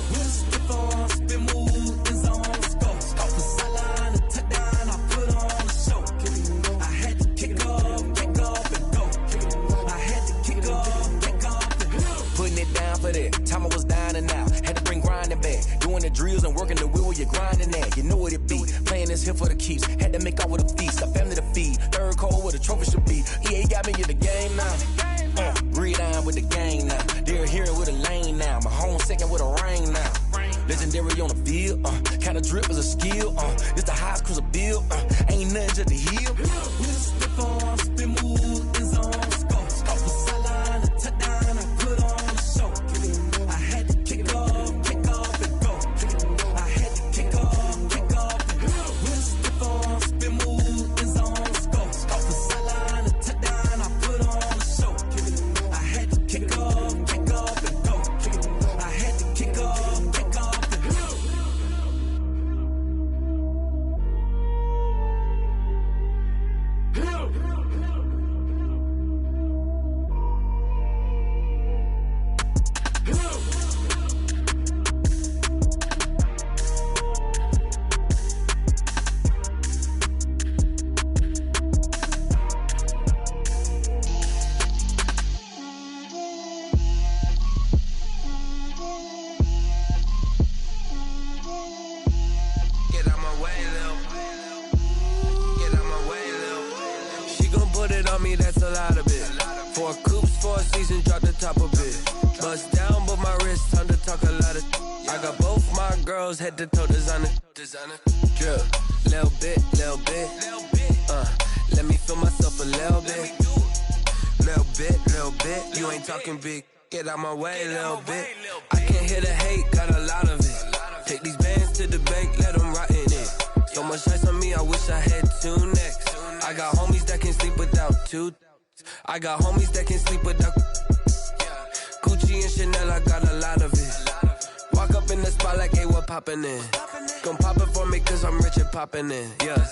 We'll step on, spin, move, in zone, scope from sideline to touchdown, I put on a show. I had to kick off and go. I had to kick off and go. Putting it down for that, time I was down and out, had to bring grinding back, doing the drills and working the wheel where you're grinding at, you know what it be, playing this here for the keeps, had to make off with a feast, a family to feed, third cold where the trophy should be, EA got me in the game now, breathe on with the gang now, they're here with a lane now, my home second with a rain now, legendary on the field, kinda drip is a skill, this the highest cruiser bill, ain't nothing just to heal. We'll step on, spin, move, in zone, scope from sideline to touchdown, I put on a show. I had to kick off and go. I had to kick off and go. We'll step on, spin, move, in zone, scope from sideline to touchdown, I put on a show. I had to kick off and go. I had to kick off and go. Head to toe designer, drip, little bit, let me feel myself a little bit, you ain't talking big, get out my way, little bit, I can't hear the hate, got a lot of it, take these bands to the bank, let them rot in it, so much ice on me, I wish I had two necks, I got homies that can sleep without two, I got homies that can sleep without, Gucci and Chanel, I got a lot of it, walk up in the spot like, hey, what poppin' in? Gon' pop it for me cause I'm rich and poppin' in, yeah.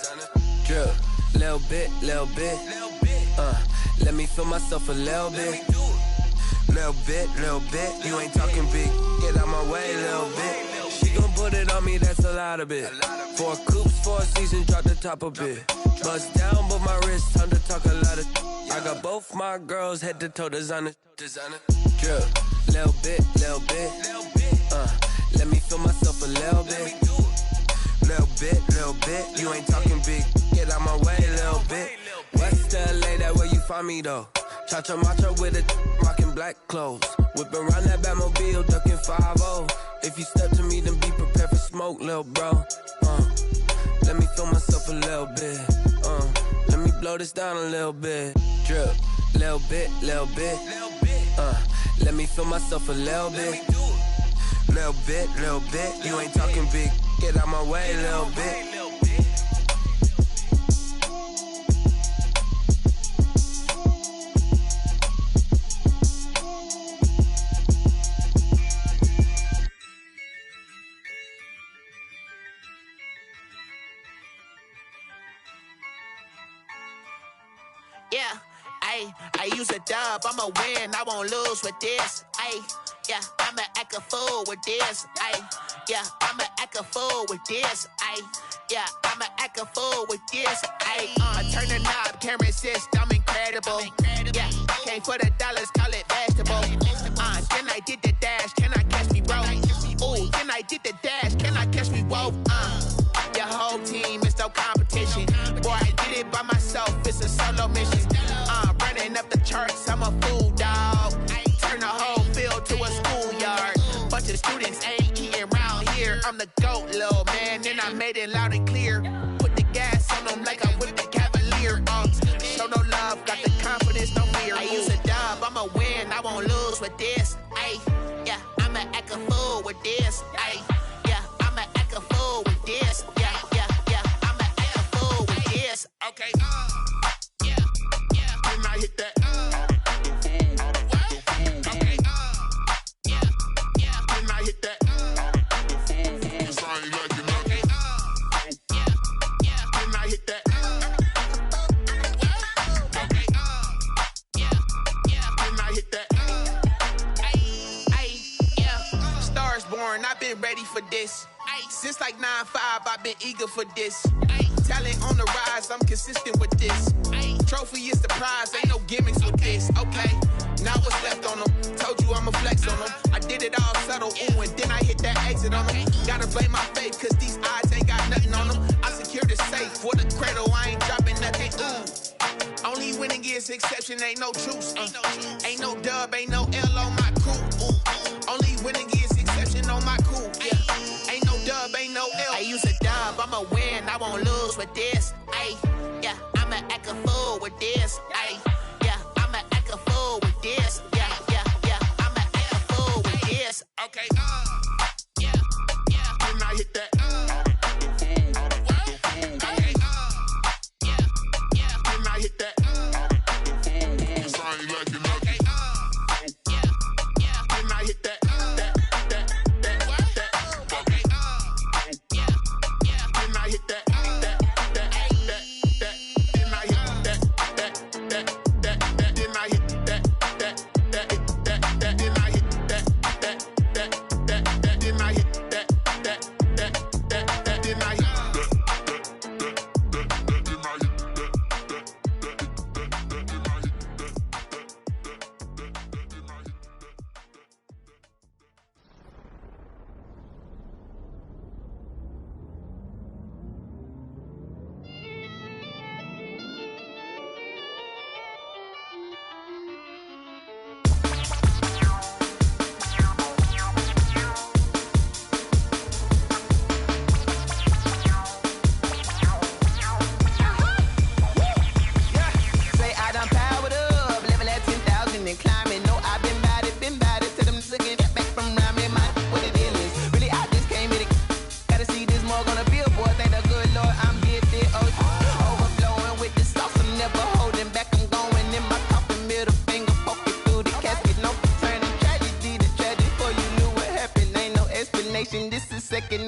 Drip, little bit, Let me feel myself a little bit. Little bit. You ain't talking big. Get out my way, little bit. She gon' put it on me, that's a lot of it. 4 coops, 4 seasons, drop the top a bit. Bust down, but my wrist, time to talk a lot of. I got both my girls head to toe designer. Drip, little bit. Let me feel myself a little bit. Little bit. You ain't talking big. Get out my way, little bit. West LA, that where you find me though. Cha-cha matcha with a rockin' black clothes. Whippin' around that Batmobile, duckin' 5-0. If you step to me, then be prepared for smoke, lil' bro. Let me feel myself a little bit. Let me blow this down a little bit. Drip, little bit. Let me feel myself a little bit. Little bit. You ain't talking big. Get out my way, little bit. Yeah, I use a dub, I'ma win, I won't lose with this. Yeah, I'ma act a fool with this. Yeah, I'ma act a fool with this. Yeah, I'ma act a fool with this. Turn the knob, camera assist, I'm incredible. Yeah, came for the dollars, call it vegetable. Then I did the dash, can I catch me, bro? Ooh, then I did the dash, can I catch me, whoa? Your whole team is no competition. Boy, I did it by myself, it's a solo mission. Running up the charts, I'm a fool, dog. Turn the whole field to a schoolyard. Bunch of students ain't eating round here. I'm the GOAT, little man, and I made it loud and clear. Put the gas on them like I'm with the Cavalier. Show no love, got the confidence, no fear. I use a dub, I'ma win, I won't lose with this. Yeah, I'ma act a fool with this. Yeah, I'ma act a fool with this. Yeah, I'ma act a fool with this. Okay, yeah, when I hit that. I've been ready for this. Since like 9-5, I've been eager for this. Talent on the rise, I'm consistent with this. Trophy is the prize, ain't no gimmicks with this. Okay, now what's left on them? Told you I'ma flex on them. I did it all subtle, ooh, and then I hit that exit on them. Gotta blame my faith, cause these odds ain't got nothing on them. I secured the safe for the cradle, I ain't dropping nothing, ooh. Only winning is exception, ain't no truce. Ain't no dub, ain't no L on my crew. Only winning is exception on my crew. Yeah, ain't no dub, ain't no L. I use a dub, I'ma win, I won't lose with this. Yeah, I'ma act a fool with this. Yeah, I'ma act a fool with this. Yeah, I'ma act a fool with this. Okay, yeah, when I hit that.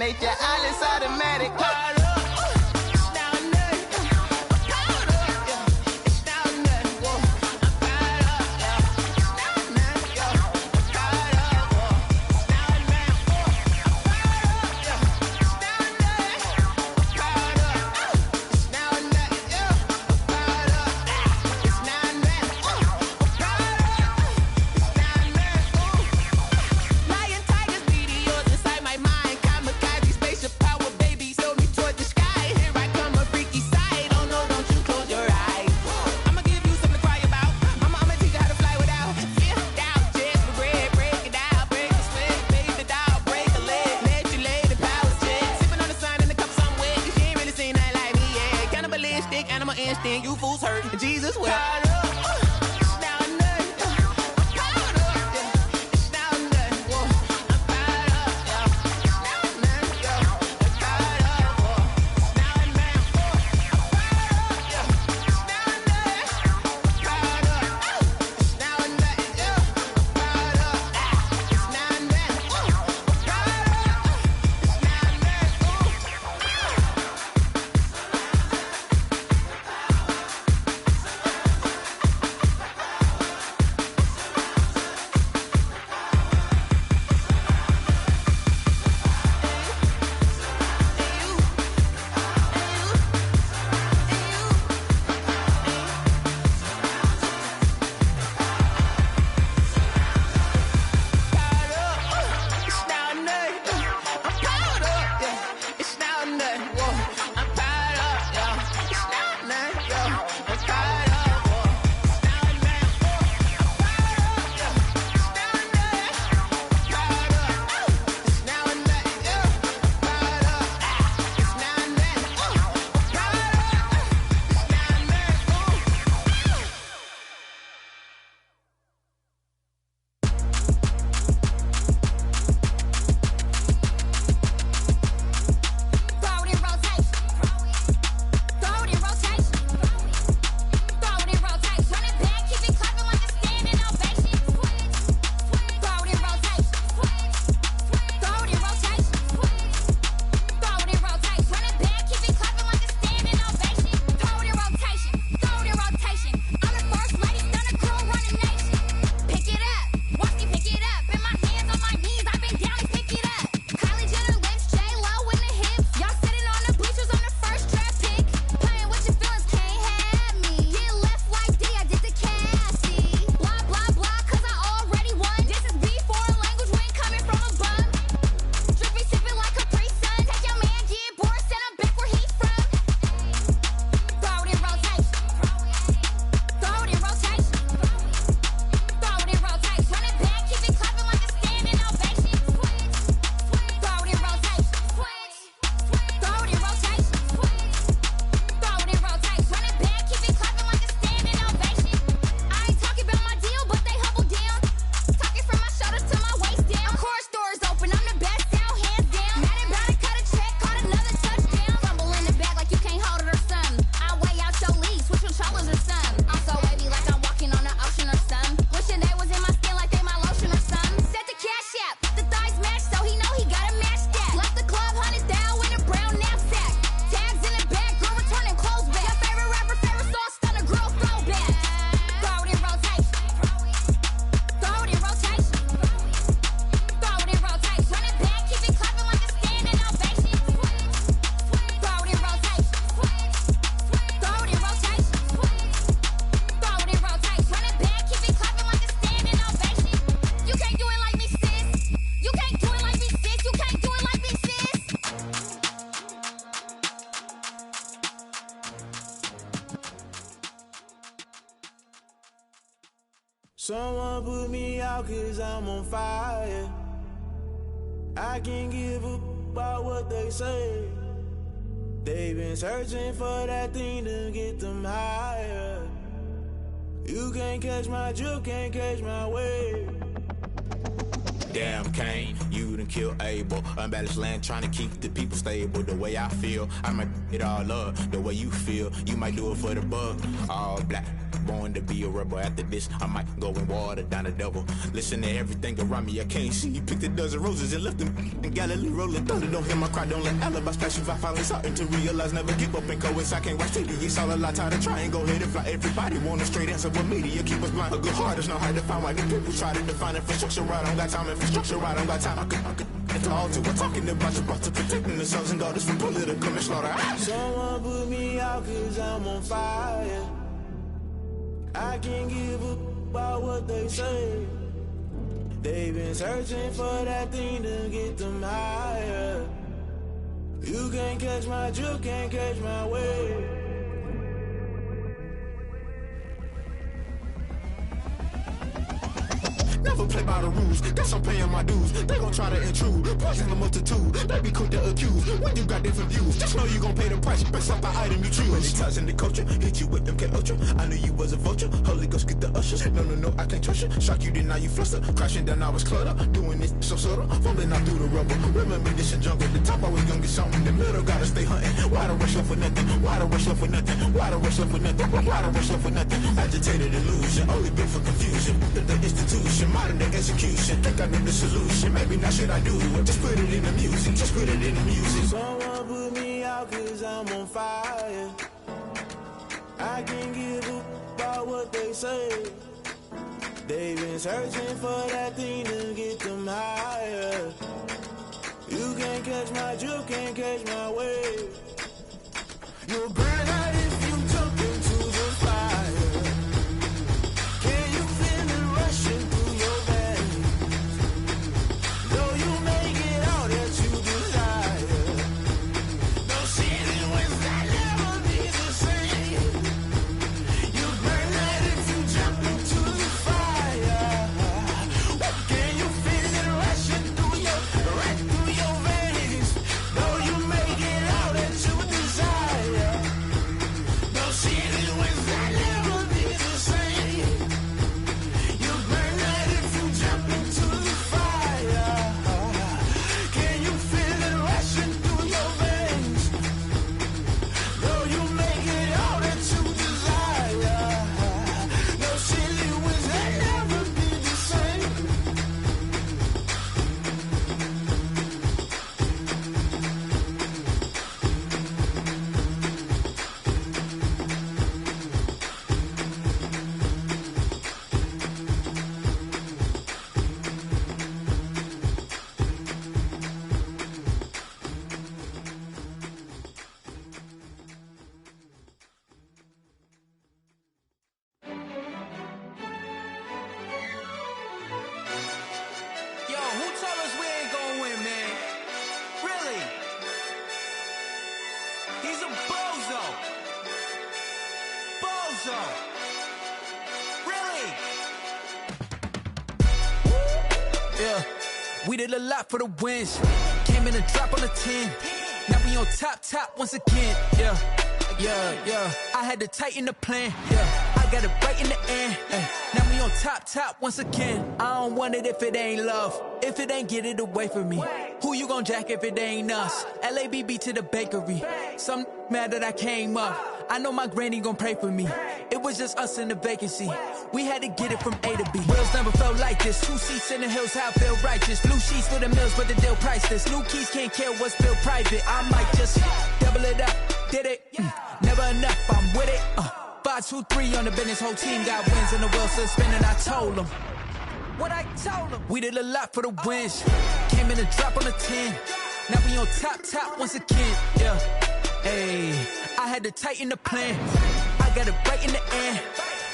nature, all is automatic. Someone put me out 'cause I'm on fire. I can't give a about what they say. They've been searching for that thing to get them higher. You can't catch my drift, can't catch my wave. Damn, Kane, you done killed Abel. Unbalanced land, trying to keep the people stable. The way I feel, I might it all up. The way you feel, you might do it for the bug. All black, born to be a rebel. After this, I might go and water down the devil. Listen to everything around me, I can't see. You picked a dozen roses and left them in Galilee rolling thunder. Don't hear my cry, don't let alibis pass you. I finally starting to realize, never give up and coincide. Can't watch TV, it's all a lot. Tired of trying, go ahead and fly. Everybody want a straight answer, but media keep us blind. A good heart is not hard to find. Why the people try to define infrastructure right? I don't got time, infrastructure right? I don't got time. I could it's all to we're talking about your brother, protecting the sons and daughters from political slaughter. Someone put me out 'cause I'm on fire. I can't give a about what they say. They've been searching for that thing to get them higher. You can't catch my drift, can't catch my wave. Never play by the rules, guess I'm paying my dues. They gon' try to intrude, poison the multitude. They be quick to accuse, when you got different views. Just know you gon' pay the price, based off the item you choose. Many ties in the culture, hit you with them K-Ultra. I knew you was a vulture, Holy Ghost get the ushers. No, I can't trust you. Shock you, then now you fluster. Crashing down, I was cluttered. Doing this so subtle, fumbling out through the rubble. Remember this a jungle, the top always gonna get something. The middle gotta stay hunting. Why the rush left for nothing? Why the rush left for nothing? Why the rush left for nothing? Why the rush left for nothing? Agitated illusion, only built for confusion. The institution, modern day execution. Think I know the solution, maybe not should I do it. Just put it in the music, just put it in the music. Someone put me out 'cause I'm on fire. I can't give a about what they say. They've been searching for that thing to get them higher. You can't catch my drift, can't catch my wave. You'll burn out if you jump into the fire. Can you feel it rushing through your veins? Though you may get all that you desire, no city was that never be the same. You burn out if you jump into the fire. Can you feel it rushing through your veins? Though you may get all that you desire, no city was that never be the same. You burn out if you jump into the fire. Can you feel it rushing through your veins? Though you may get all that you desire, no city was that never be the same. Yo, who told us we ain't gonna win, man? Really? He's a bozo. Bozo. Really? Yeah, we did a lot for the wins. Came in a drop on the 10. Now we on top once again. Yeah. I had to tighten the plan. Yeah, I got it right in the end. Now we on top once again. I don't want it if it ain't love. If it ain't, get it away from me. Who you gon' jack if it ain't us? LABB to the bakery. Some mad that I came up. I know my granny gon' pray for me. It was just us in the vacancy. We had to get it from A to B. Wheels never felt like this. 2 seats in the hills, how I feel righteous. Blue sheets for the mills, but the deal priceless. New keys can't care what's built private. I might just double it up. Did it? Never enough, I'm with it. 5, 2, 3 on the business. Whole team got wins and the wheels still spinning. I told them what I told them. We did a lot for the wins. Came in a drop on the 10. Now we on top once again. Yeah. Hey, I had to tighten the plan. I got it right in the end.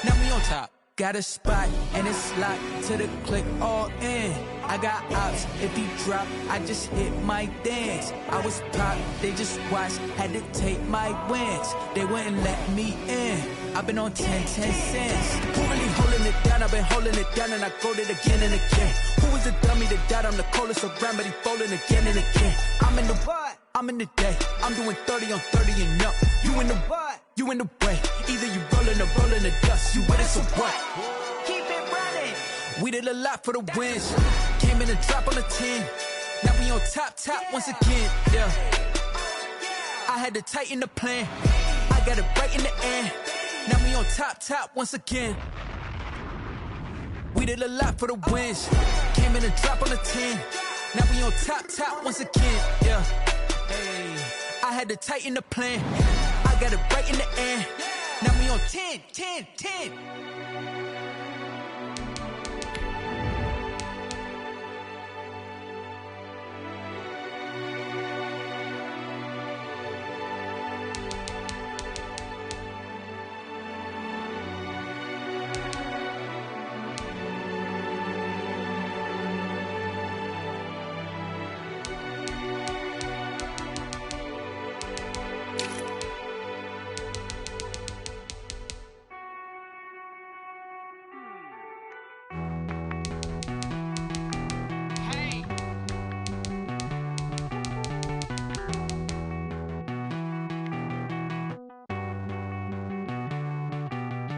Now we on top. Got a spot and it's locked to the click all in. I got ops, if he drop, I just hit my dance. I was pop, they just watched, had to take my wins. They wouldn't let me in. I've been on 10 cents. Who really holding it down? I've been holding it down and I go it again and again. Who was the dummy that died? I'm the coldest around, but he folding again and again. I'm in the what? I'm in the day. I'm doing 30 on 30 and up. You in the what? You in the way. Either you rolling or rolling the dust. You with it, so what? Keep it running. We did a lot for the wins. Came in and drop on the 10. Now we on top once again. Yeah. I had to tighten the plan. I got it right in the end. Now we on top once again. We did a lot for the wins. Came in and drop on the 10. Now we on top once again. Yeah. Hey. I had to tighten the plan. I got it right in the end. Now we on 10.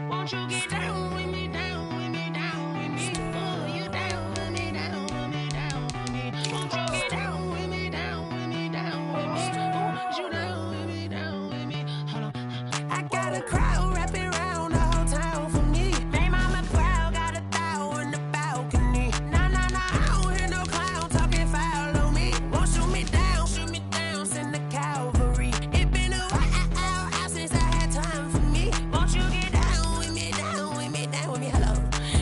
Won't you get down with me, down with me, down with me? Oh, you down with me, down with me, down with me. Won't you get down with me, down with me, down with me? Oh, you down with me, down with me? Hold on. I got a crowd wrapping around the whole town for me. They mama proud, got a thou in the balcony. Nah, I don't hear no clown talking foul on me. Won't shoot me down, send the cavalry. It been a while since I had time for me. Won't you get down with me, down with me, down with me? Hello.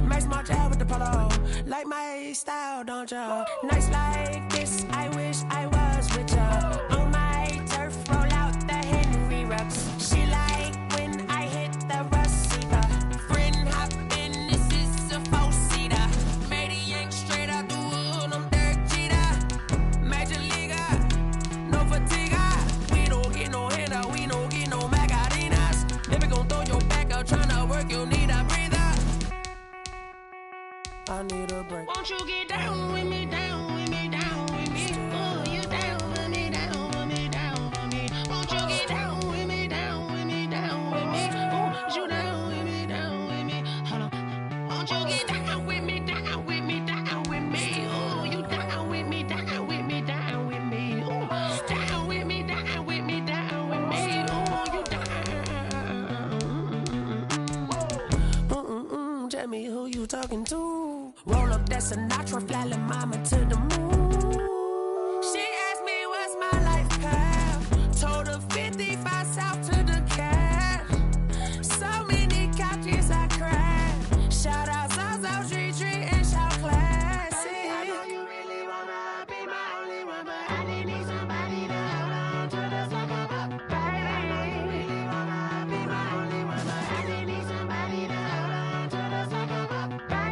Max March out with the polo. Like my style, don't ya? Nights like this, I wish I was with ya. On my turf, roll out the Henry Rux. She like when I hit the receiver. Friend hop in, this is a four-seater. Made a yank straight out the wood, I'm Derek Jeter. Major leaguer, no fatigue. We don't get no handout, we don't get no Macarinas. If you gon' throw your back out tryna work, you'll need a breather. I need a break. Won't you get down with me, down with me, down with me? Oh, you down with me, down with me, down with me? Won't you get down with me, down with me, down with me? Oh, you down with me, down with me? Hold on. Won't you get down with me, down with me, down with me? Oh, you down with me, down with me, down with me? Oh, down with me, down with me, down with me? Oh, you down. Tell me who you talking to. Roll up that Sinatra, fly la mama to the moon. She asked me what's my life path. Told her 55 south to the cat. So many couches I cried. Shout out South Street and shout classic. I know you really wanna be my only one, but I didn't need somebody to hold on to the sucker up, baby. I know you really wanna be my only one, but I didn't need somebody to hold on to the sucker up, baby.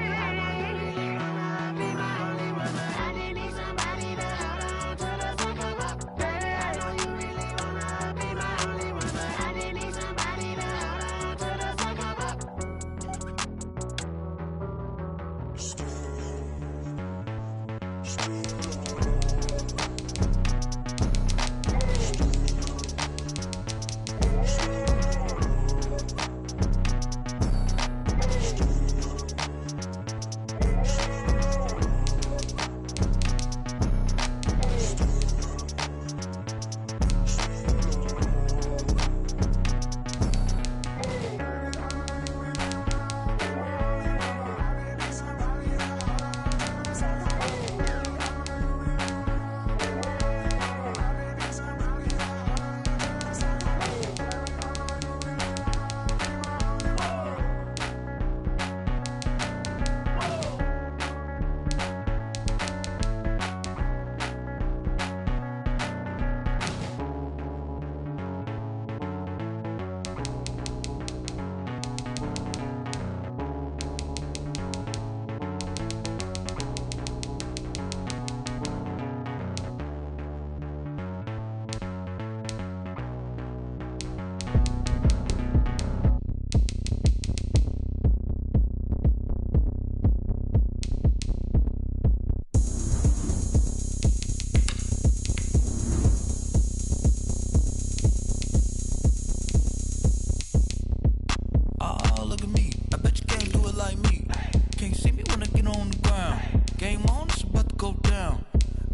Game on, it's about to go down.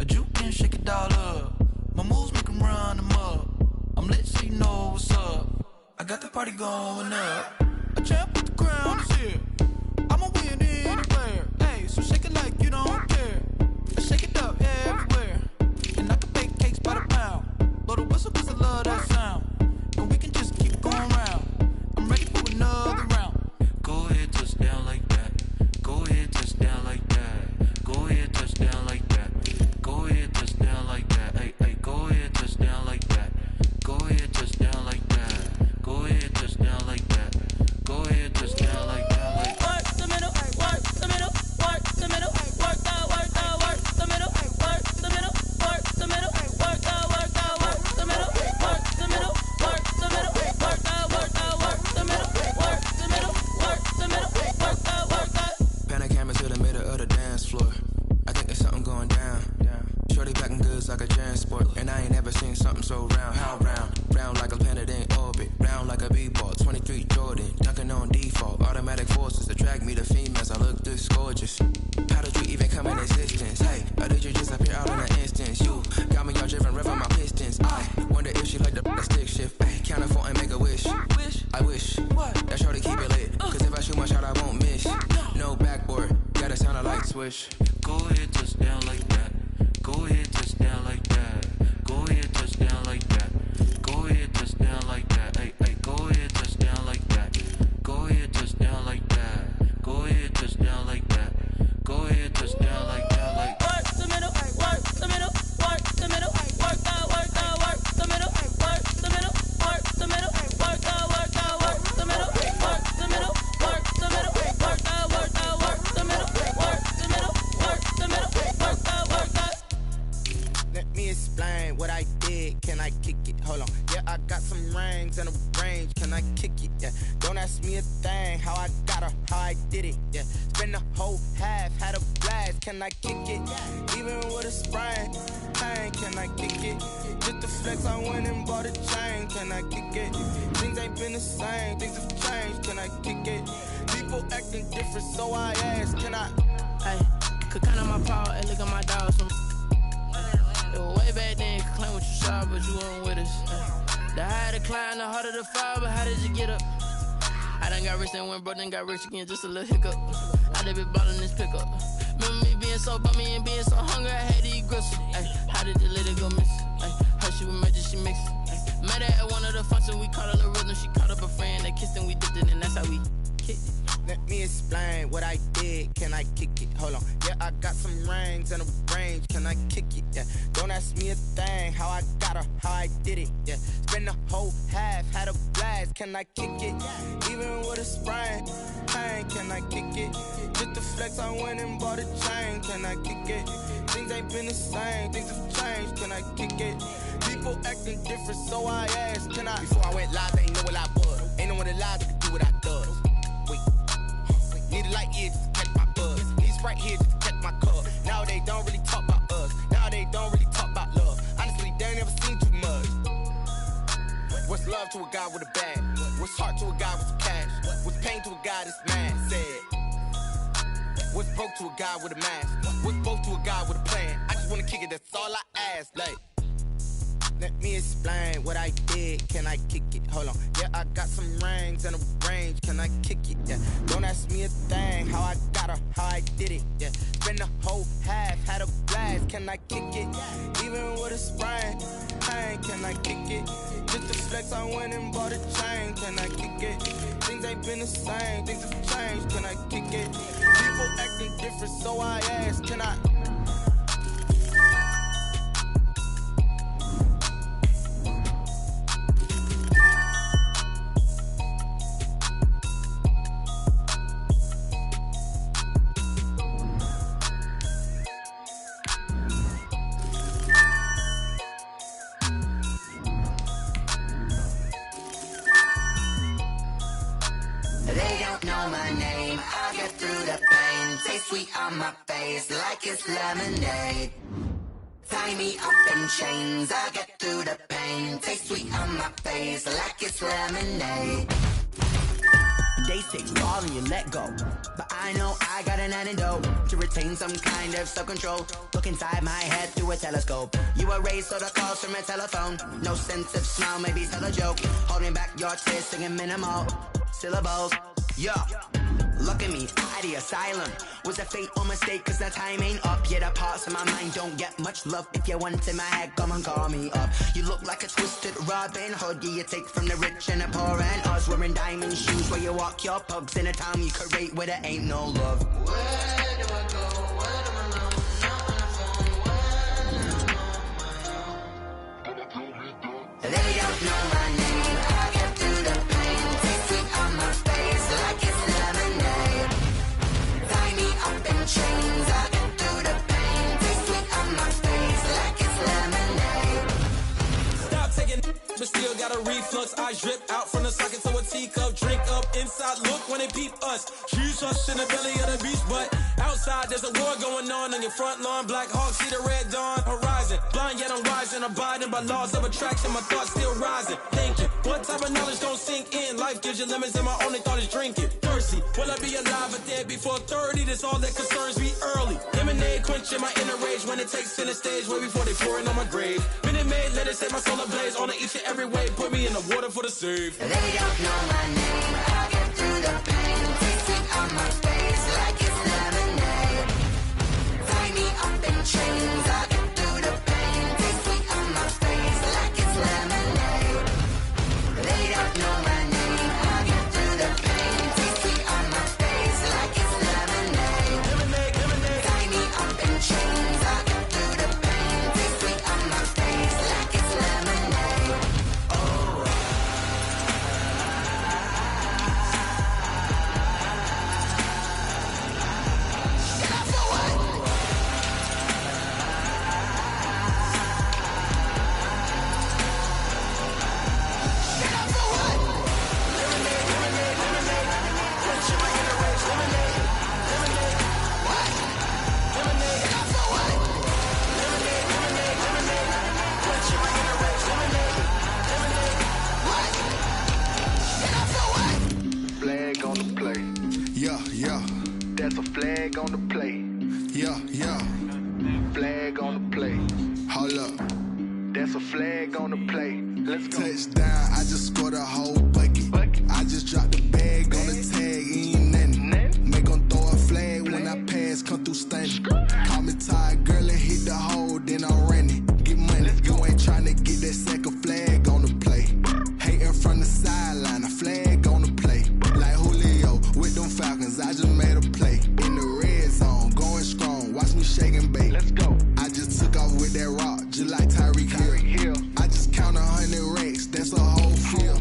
A juke and shake it all up. My moves make 'em run them up. I'm lit so you know what's up. I got the party going up. A champ with the crown is here. I'ma win anywhere. Hey, so shake it like you don't care. Shake it up everywhere. And I can bake cakes by the pound. Blow the whistle 'cause I love that sound. And we can just keep going round. I'm ready for another round. Go ahead, touch down like that. Go ahead, touch down like that. Go ahead, touch down like that. Go ahead, touch down like that. Hey, hey, go ahead, touch down like that. Go ahead, touch down like that. Go ahead, touch down like that. Go ahead, touch down like that. Like work the middle, work the middle, work the middle, work the middle, work the middle, work the middle, work the middle, work the middle, work the middle, work the middle, work the middle, work the middle, work the. Pan a camera to the middle of the dance floor. I think there's something going down. Shorty packing goods like a transport, and I ain't never seen something so round. How round? Round like a planet in orbit, round like a b-ball. 23 Jordan, dunking on default. Automatic forces attract me to females. I look this gorgeous. How did you even come in existence? Hey, or did you just appear out in an instance? You got me all driven, revving my pistons. I wonder if she like the stick shift. Hey, count a four and make a wish. I wish that shorty keep it lit. Cause if I shoot my shot, I won't miss. No backboard, gotta sound a light switch. go ahead, touch down like that. Go ahead, touch down like that. Go ahead, touch down like that. Go ahead, touch down like that. Hey, hey, go ahead, touch down like that. Go ahead, touch down like that. Go ahead, touch down like that. Go ahead, touch down like that. Like work the middle, work the middle, work the middle, work the middle, work the middle, work the middle, work the middle, work the middle, work the middle, work the middle, work the middle, work the middle, work the. Let me explain what I did. Can I kick it? Hold on. Yeah, I got some rings and a range. Can I kick it? Yeah. Don't ask me a thing. How I got her, how I did it. Yeah. Spend the whole half, had a blast. Can I kick it? Even with a sprain. Pain, can I kick it? Just the flex, I went and bought a chain. Can I kick it? Things ain't been the same. Things have changed. Can I kick it? People acting different, so I ask. Can I? Hey, could count on my power and look at my dogs. It was way back then, could claim what you saw, but you weren't with us. The higher the climb, the harder the fall, but how did you get up? I done got rich and went broke, then got rich again, just a little hiccup. I done been ballin' this pickup. Remember me being so bummy and being so hungry, I had to eat gristle. Ay, how did you let it go miss? Ay, her she was magic, she mixed. Met her at one of the functions, we caught a little rhythm, she caught up a friend, they kissed and we dipped it, and that's how we kicked it. Let me explain what I did. Can I kick it? Hold on. Yeah, I got some rings and a range. Can I kick it? Yeah. Don't ask me a thing. How I got her, how I did it. Yeah. Spend the whole half, had a blast. Can I kick it? Even with a sprain. Pain, can I kick it? Just the flex, I went and bought a chain. Can I kick it? Things ain't been the same. Things have changed. Can I kick it? People acting different, so I asked. Can I? Before I went live, they ain't know what I was. Ain't no one alive that could do what I does. Need a light here just to catch my buzz. Need Sprite here just to catch my cup. Now they don't really talk about us. Now they don't really talk about love. Honestly, they ain't never seen too much. What's love to a guy with a bag? What's heart to a guy with some cash? What's pain to a guy that's mad? Said. What's broke to a guy with a mask? What's both to a guy with a plan? I just wanna kick it, that's all I ask. Like, let me explain what I did. Can I kick it? Hold on. Yeah, I got some rings and a range. Can I kick it? Yeah. Don't ask me a thing. How I got her, how I did it. Yeah. Spend the whole half, had a blast. Can I kick it? Even with a sprain. Pain, can I kick it? Just the flex, I went and bought a chain. Can I kick it? Things ain't been the same. Things have changed. Can I kick it? People acting different, so I ask. Can I? Sweet on my face like it's lemonade. Tie me up in chains, I get through the pain. Taste sweet on my face like it's lemonade. They say fall and you let go, but I know I got an antidote to retain some kind of self-control. Look inside my head through a telescope. You erase all the calls from a telephone. No sense of smile, maybe tell a joke. Holding back your tears, singing minimal syllables. Yo, look at me, out the asylum. Was a fate or mistake, cause the time ain't up. Yet the parts of my mind don't get much love. If you want in my head, come and call me up. You look like a twisted Robin Hood. Yeah, you take from the rich and the poor and us. Wearing diamond shoes where you walk your pugs. In a town you create where there ain't no love. Where do I go? Where am I now? They don't know my name. I get through the pain. Taste sweet on my face like it's lemonade. Tie me up in chains. I get through the pain. Taste sweet on my face like it's lemonade. Stop taking, but still got a reflux. Eyes drip out from the socket to a teacup. Drink up inside, look when they peep us. She's us in the belly of the beast, but outside there's a war going on your front lawn. Black Hawk, see the red dawn horizon. Blind yet I'm rising, abiding by laws of attraction. My thoughts still rising, thinking what type of knowledge don't sink in. Life gives you limits and my only thought is drinking. Thirsty, will I be alive or dead before 30? That's all that concerns me early. Lemonade quenching my inner rage when it takes center stage way before they pour it on my grave. Minute Maid, let it set my soul ablaze on each and every way. Put me in the water for the save. They don't know my name. I get through the pain. Taste sweet on my face like it's lemonade. Tie me up in chains. I get through the pain. Taste sweet on my face like it's lemonade. They don't know my name. I get through the pain. Taste sweet on my face like it's lemonade. Tie me up in chains. I get through the pain. Taste sweet on my face like it's lemonade. Oh. Flag on the play. Yeah, yeah. That's a flag on the play. Yeah, yeah. Flag on the play. Hold up. That's a flag on the play. Let's go. Touchdown, I just scored a whole bucket. I just dropped the bag on the tag, ain't nothing. Make 'em throw a flag when I pass, come through stunning. Call me tired, girl, and hit the hole, then I'm running. Get money, you ain't tryna get that second flag on the play. Hating from the sideline, a flag on the play. Like Julio with them Falcons, I just made a play. In the red zone, going strong, watch me shake and bake. Let's go. I just took off with that rock, just like Tyreek Hill. I just count 100 racks, that's a whole field.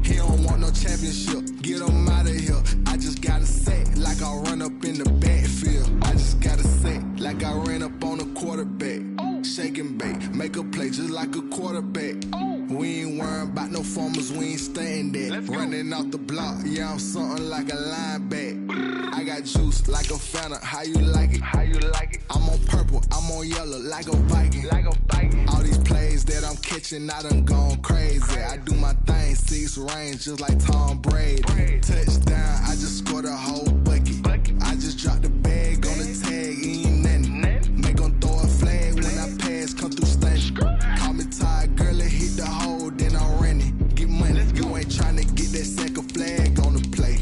He don't want no championship, get him out of here. I just gotta set like I run up in the backfield. I just gotta set like I ran up on a quarterback. Shake and bake, make a play just like a quarterback. We ain't worrying about no formers, we ain't staying there. Running off the block, yeah, I'm something like a lineback. I got juice like a Fanta, how you like it? How you like it? I'm on purple, I'm on yellow like a Viking. Like a Viking. All these plays that I'm catching, I done gone crazy. I do my thing, 6 range just like Tom Brady. Touchdown, I just scored a whole bucket. I just dropped the bag on the tag, ain't nothing. Make 'em throw a flag when I pass, come through stunning. Call me tired, girl, and hit the hole, then I'm running. Get money, you ain't tryna get that second flag on the play.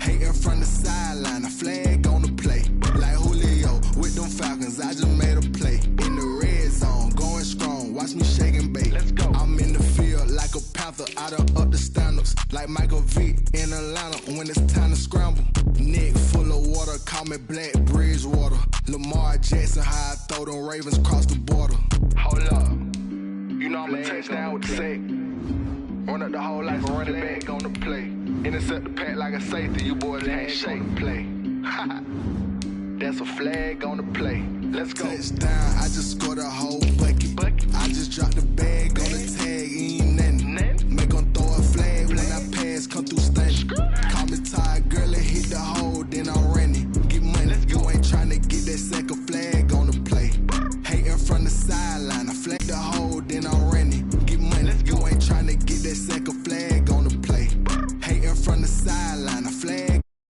Hating from the sideline, a flag on the play. Like Julio with them Falcons, I just made a play. In the red zone, going strong, watch me shake and bake. Let's go. I'm in the field like a panther, I done up the standards. Like Michael Vick in Atlanta when it's time to scramble. Neck full of water, call me Black Bridgewater. Lamar Jackson, how I throw them Ravens across the border. Hold up. You know I'm a touchdown with the sack. Run up the whole life and run it back on the play. Intercept the pack like a safety, you boys ain't shake the play. That's a flag on the play. Let's go. Touchdown, I just scored a whole